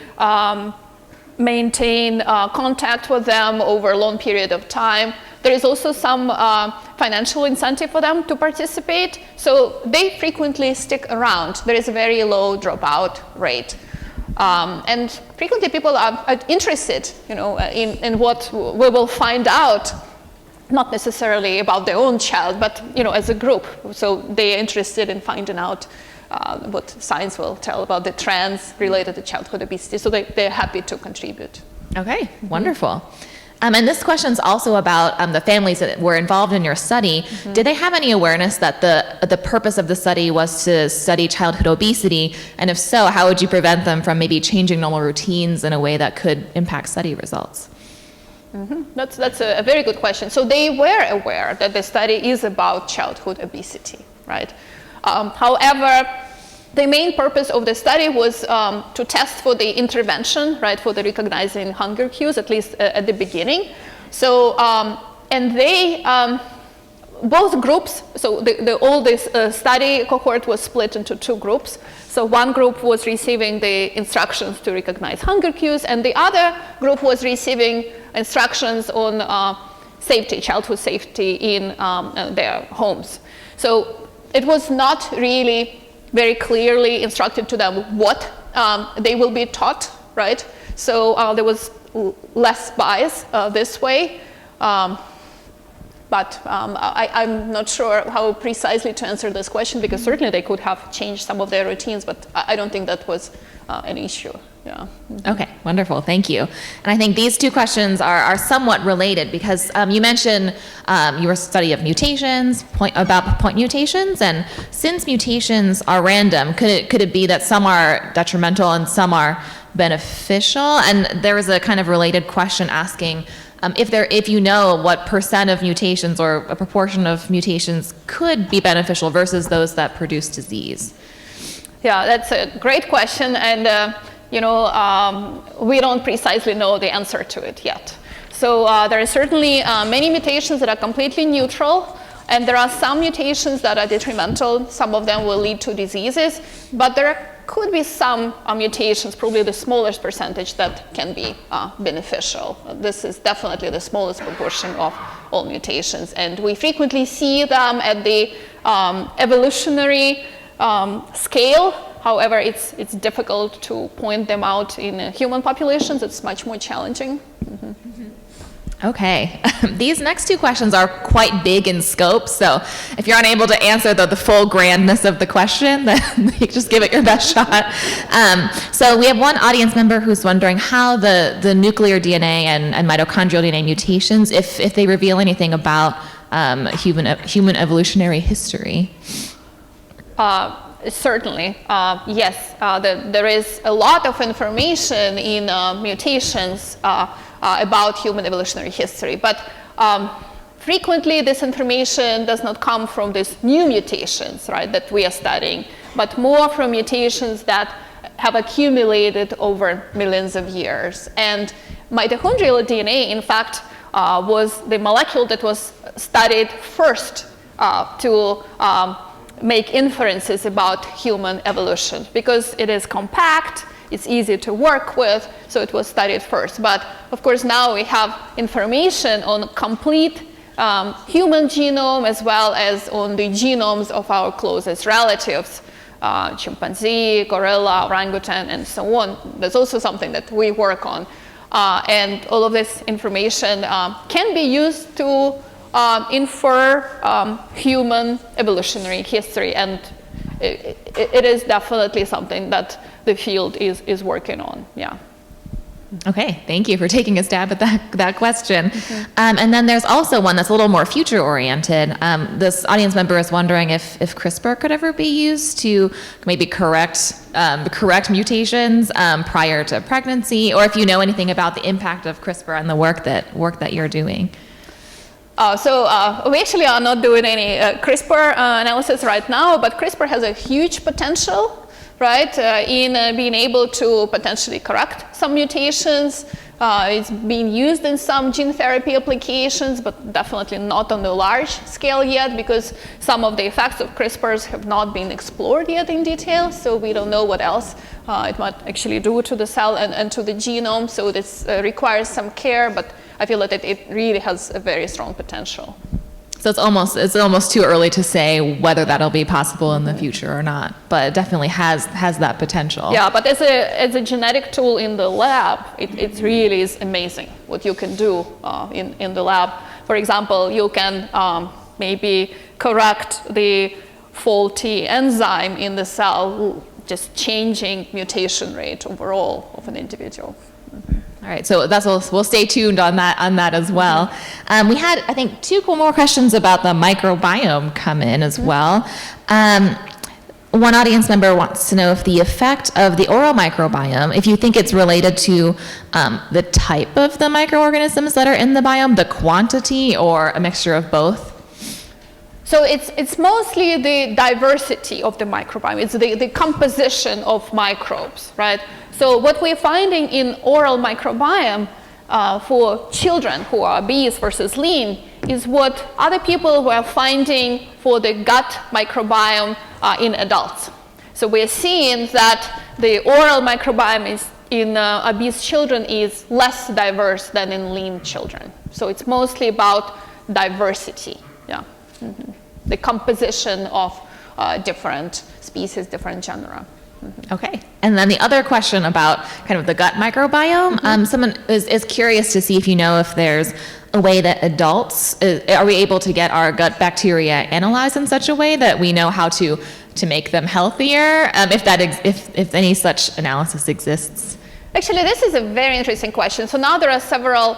maintain contact with them over a long period of time. There is also some financial incentive for them to participate, so they frequently stick around. There is a very low dropout rate. And frequently people are interested, in what we will find out, not necessarily about their own child, but as a group. So they are interested in finding out what science will tell about the trends related to childhood obesity. So they're happy to contribute. Okay, wonderful. And this question is also about the families that were involved in your study. Did they have any awareness that the purpose of the study was to study childhood obesity? And if so, how would you prevent them from maybe changing normal routines in a way that could impact study results? That's a very good question. So they were aware that the study is about childhood obesity, right? However, the main purpose of the study was to test for the intervention, right, for the recognizing hunger cues, at least at the beginning. So, and they, both groups, so all this study cohort was split into two groups. So one group was receiving the instructions to recognize hunger cues, and the other group was receiving instructions on safety, childhood safety in their homes. So it was not really very clearly instructed to them what they will be taught, right? So there was less bias this way. But I'm not sure how precisely to answer this question, because certainly they could have changed some of their routines, but I don't think that was an issue. Yeah. Okay, wonderful, thank you. And I think these two questions are somewhat related, because you mentioned your study of mutations, about point mutations, and since mutations are random, could it be that some are detrimental and some are beneficial? And there was a kind of related question asking if you know what percent of mutations or a proportion of mutations could be beneficial versus those that produce disease. Yeah, that's a great question, and we don't precisely know the answer to it yet. So there are certainly many mutations that are completely neutral, and there are some mutations that are detrimental. Some of them will lead to diseases, but there could be some mutations, probably the smallest percentage, that can be beneficial. This is definitely the smallest proportion of all mutations, and we frequently see them at the evolutionary scale. However, it's difficult to point them out in human populations. It's much more challenging. Okay, these next two questions are quite big in scope, so if you're unable to answer the full grandness of the question, then you just give it your best shot. So we have one audience member who's wondering how the nuclear DNA and mitochondrial DNA mutations, if they reveal anything about human evolutionary history. Certainly, yes. There is a lot of information in mutations about human evolutionary history, but frequently this information does not come from these new mutations, right, that we are studying, but more from mutations that have accumulated over millions of years. And mitochondrial DNA, in fact, was the molecule that was studied first to make inferences about human evolution, because it is compact, it's easy to work with, so it was studied first. But of course now we have information on complete human genome, as well as on the genomes of our closest relatives, chimpanzee, gorilla, orangutan, and so on. That's also something that we work on. And all of this information can be used to infer human evolutionary history, and it is definitely something that the field is working on. Yeah. Okay, thank you for taking a stab at that question. And then there's also one that's a little more future oriented. This audience member is wondering if CRISPR could ever be used to maybe correct mutations prior to pregnancy, or if you know anything about the impact of CRISPR on the work that you're doing. We actually are not doing any CRISPR analysis right now, but CRISPR has a huge potential, right, in being able to potentially correct some mutations. It's being used in some gene therapy applications, but definitely not on the large scale yet, because some of the effects of CRISPRs have not been explored yet in detail, so we don't know what else it might actually do to the cell and to the genome. So this requires some care, but I feel that it really has a very strong potential. So it's almost too early to say whether that'll be possible in the future or not, but it definitely has that potential. Yeah, but as a genetic tool in the lab, it really is amazing what you can do in the lab. For example, you can maybe correct the faulty enzyme in the cell, just changing mutation rate overall of an individual. All right, so we'll stay tuned on that as well. We had, I think, two more questions about the microbiome come in as well. One audience member wants to know if the effect of the oral microbiome, if you think it's related to the type of the microorganisms that are in the biome, the quantity, or a mixture of both. So it's mostly the diversity of the microbiome. It's the composition of microbes, right? So what we're finding in oral microbiome for children who are obese versus lean is what other people were finding for the gut microbiome in adults. So we're seeing that the oral microbiome in obese children is less diverse than in lean children. So it's mostly about diversity, yeah. Mm-hmm. The composition of different species, different genera. Mm-hmm. Okay. And then the other question about kind of the gut microbiome, someone is curious to see if you know if there's a way that adults, are we able to get our gut bacteria analyzed in such a way that we know how to make them healthier, if any such analysis exists? Actually, this is a very interesting question. So now there are several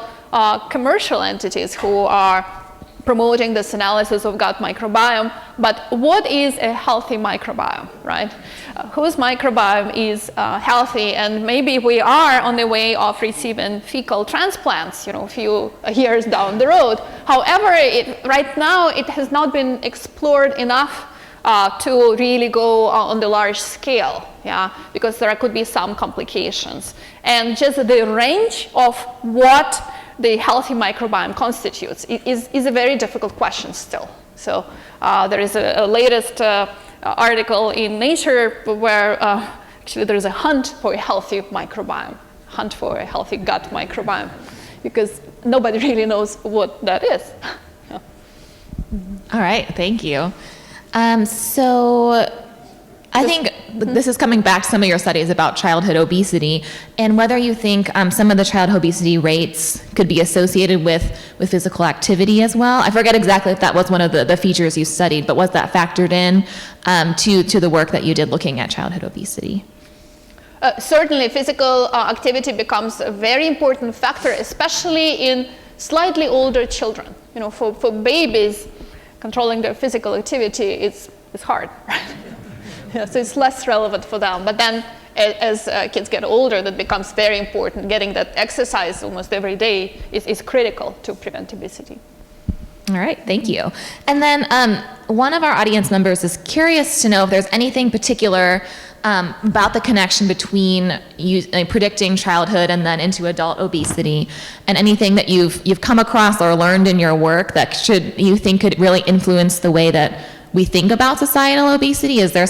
commercial entities who are promoting this analysis of gut microbiome, but what is a healthy microbiome, right? Whose microbiome is healthy, and maybe we are on the way of receiving fecal transplants, a few years down the road. However, right now it has not been explored enough to really go on the large scale, yeah, because there could be some complications. And just the range of what the healthy microbiome constitutes is a very difficult question still. So there is a latest article in Nature where actually there is a hunt for a healthy microbiome, hunt for a healthy gut microbiome, because nobody really knows what that is. Yeah. All right, thank you. So I think this is coming back to some of your studies about childhood obesity and whether you think some of the childhood obesity rates could be associated with physical activity as well. I forget exactly if that was one of the features you studied, but was that factored in to the work that you did looking at childhood obesity? Certainly, physical activity becomes a very important factor, especially in slightly older children. For babies, controlling their physical activity is hard, right? Yeah, so it's less relevant for them. But then as kids get older, that becomes very important. Getting that exercise almost every day is critical to prevent obesity. All right, thank you. And then one of our audience members is curious to know if there's anything particular about the connection between predicting childhood and then into adult obesity, and anything that you've come across or learned in your work that you think could really influence the way that we think about societal obesity. Is there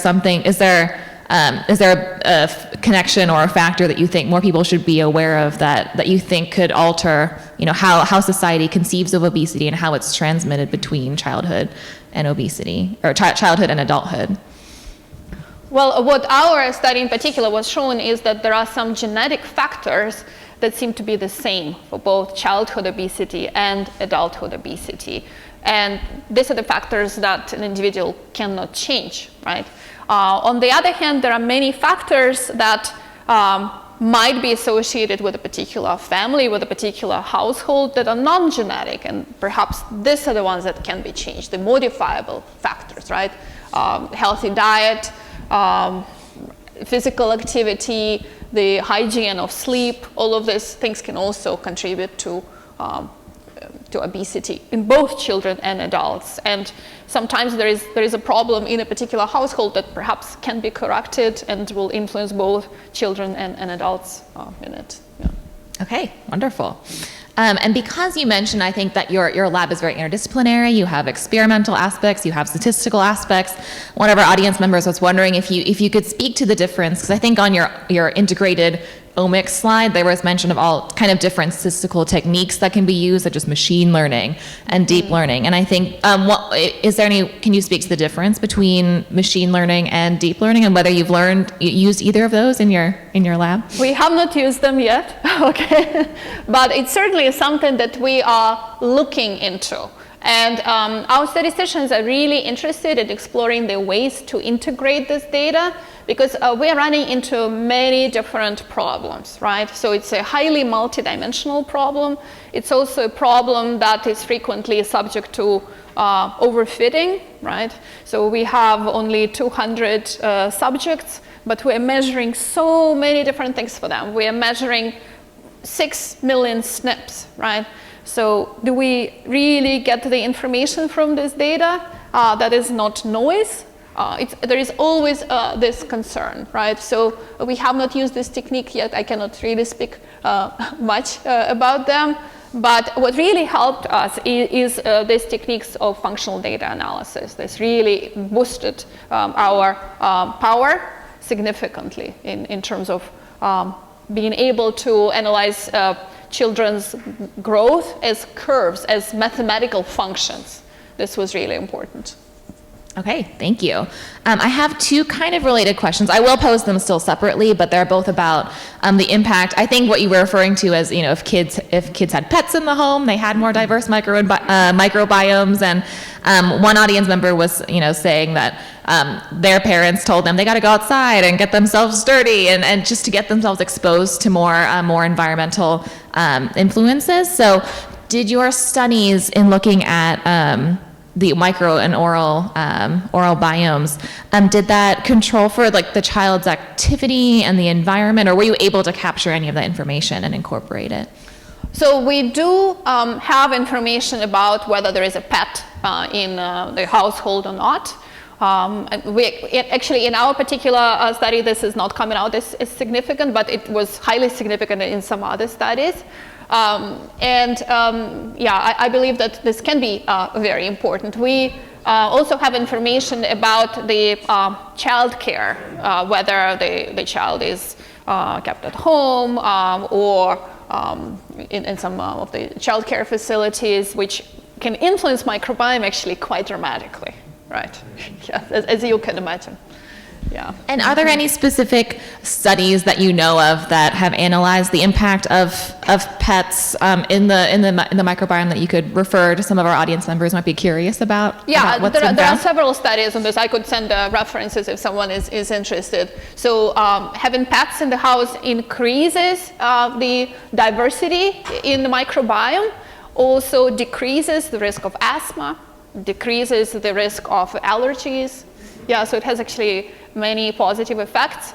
a connection or a factor that you think more people should be aware of that you think could alter, how society conceives of obesity and how it's transmitted between childhood and obesity, or childhood and adulthood? Well, what our study in particular was showing is that there are some genetic factors that seem to be the same for both childhood obesity and adulthood obesity. And these are the factors that an individual cannot change, right? On the other hand, there are many factors that might be associated with a particular family, with a particular household that are non-genetic, and perhaps these are the ones that can be changed, the modifiable factors, right? Healthy diet, physical activity, the hygiene of sleep, all of these things can also contribute to obesity in both children and adults. And sometimes there is a problem in a particular household that perhaps can be corrected and will influence both children and adults in it. Yeah. Okay, wonderful. And because you mentioned, I think that your lab is very interdisciplinary, you have experimental aspects, you have statistical aspects. One of our audience members was wondering if you could speak to the difference, because I think on your integrated omics slide, there was mention of all kind of different statistical techniques that can be used, such as machine learning and deep learning. And I think, can you speak to the difference between machine learning and deep learning, and whether you've used either of those in your lab? We have not used them yet, okay, but it certainly is something that we are looking into. And our statisticians are really interested in exploring the ways to integrate this data, because we're running into many different problems, right? So it's a highly multidimensional problem. It's also a problem that is frequently subject to overfitting, right? So we have only 200 subjects, but we're measuring so many different things for them. We are measuring 6 million SNPs, right? So do we really get the information from this data? that is not noise, there is always this concern, right? So we have not used this technique yet. I cannot really speak much about them. But what really helped us is these techniques of functional data analysis. This really boosted our power significantly in terms of being able to analyze children's growth as curves, as mathematical functions. This was really important. Okay, thank you. I have two kind of related questions. I will pose them still separately, but they're both about the impact. I think what you were referring to as, if kids had pets in the home, they had more diverse microbiomes. And one audience member was, saying that their parents told them they got to go outside and get themselves dirty and just to get themselves exposed to more environmental influences. So, did your studies in looking at the micro and oral biomes, did that control for the child's activity and the environment, or were you able to capture any of that information and incorporate it? So we do have information about whether there is a pet in the household or not. Actually, in our particular study, this is not coming out as significant, but it was highly significant in some other studies. I believe that this can be very important. We also have information about the child care, whether the child is kept at home or in some of the child care facilities, which can influence microbiome actually quite dramatically, right? Yes, as you can imagine. Yeah. And are there any specific studies that you know of that have analyzed the impact of pets in the microbiome that you could refer to some of our audience members might be curious about? Yeah, about there are several studies on this. I could send references if someone is interested. So having pets in the house increases the diversity in the microbiome, also decreases the risk of asthma, decreases the risk of allergies. Yeah, so it has actually many positive effects,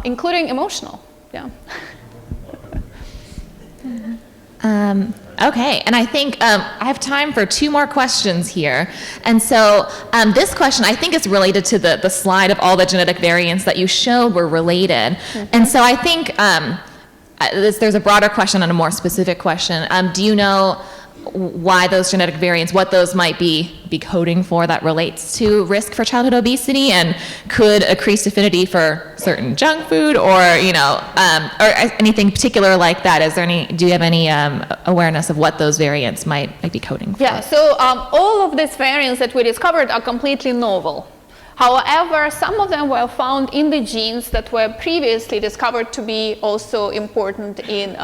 including emotional. Yeah. Okay, and I think I have time for two more questions here. And so this question, I think, is related to the slide of all the genetic variants that you showed were related. Mm-hmm. And so I think there's a broader question and a more specific question. Do you know why those genetic variants, what those might be coding for that relates to risk for childhood obesity, and could increased affinity for certain junk food, or or anything particular like that? Do you have any awareness of what those variants might be coding for? Yeah, so all of these variants that we discovered are completely novel. However, some of them were found in the genes that were previously discovered to be also important in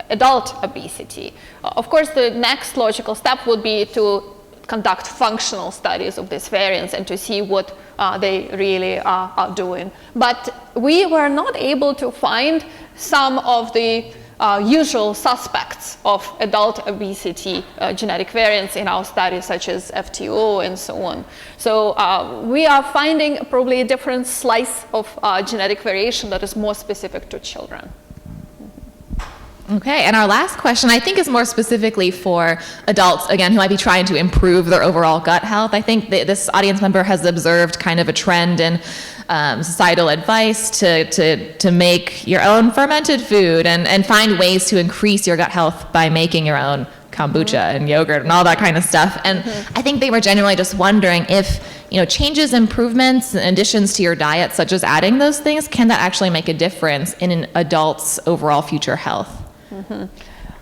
adult obesity. Of course, the next logical step would be to conduct functional studies of these variants and to see what they really are doing. But we were not able to find some of the usual suspects of adult obesity genetic variants in our studies, such as FTO and so on. So we are finding probably a different slice of genetic variation that is more specific to children. Okay, and our last question, I think, is more specifically for adults, again, who might be trying to improve their overall gut health. I think this audience member has observed kind of a trend in societal advice to make your own fermented food and find ways to increase your gut health by making your own kombucha and yogurt and all that kind of stuff. And I think they were genuinely just wondering if, changes, improvements, and additions to your diet, such as adding those things, can that actually make a difference in an adult's overall future health? Mm-hmm.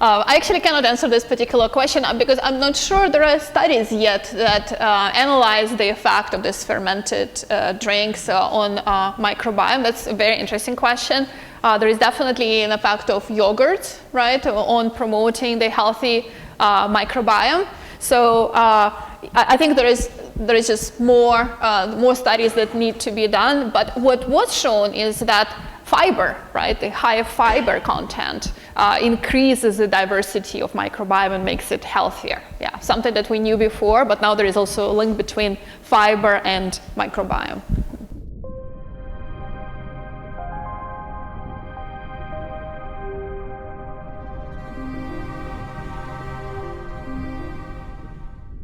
I actually cannot answer this particular question because I'm not sure there are studies yet that analyze the effect of these fermented drinks on microbiome. That's a very interesting question. There is definitely an effect of yogurt, right, on promoting the healthy microbiome. So I think there is just more studies that need to be done. But what was shown is that fiber, right, the higher fiber content increases the diversity of microbiome and makes it healthier. Yeah, something that we knew before, but now there is also a link between fiber and microbiome.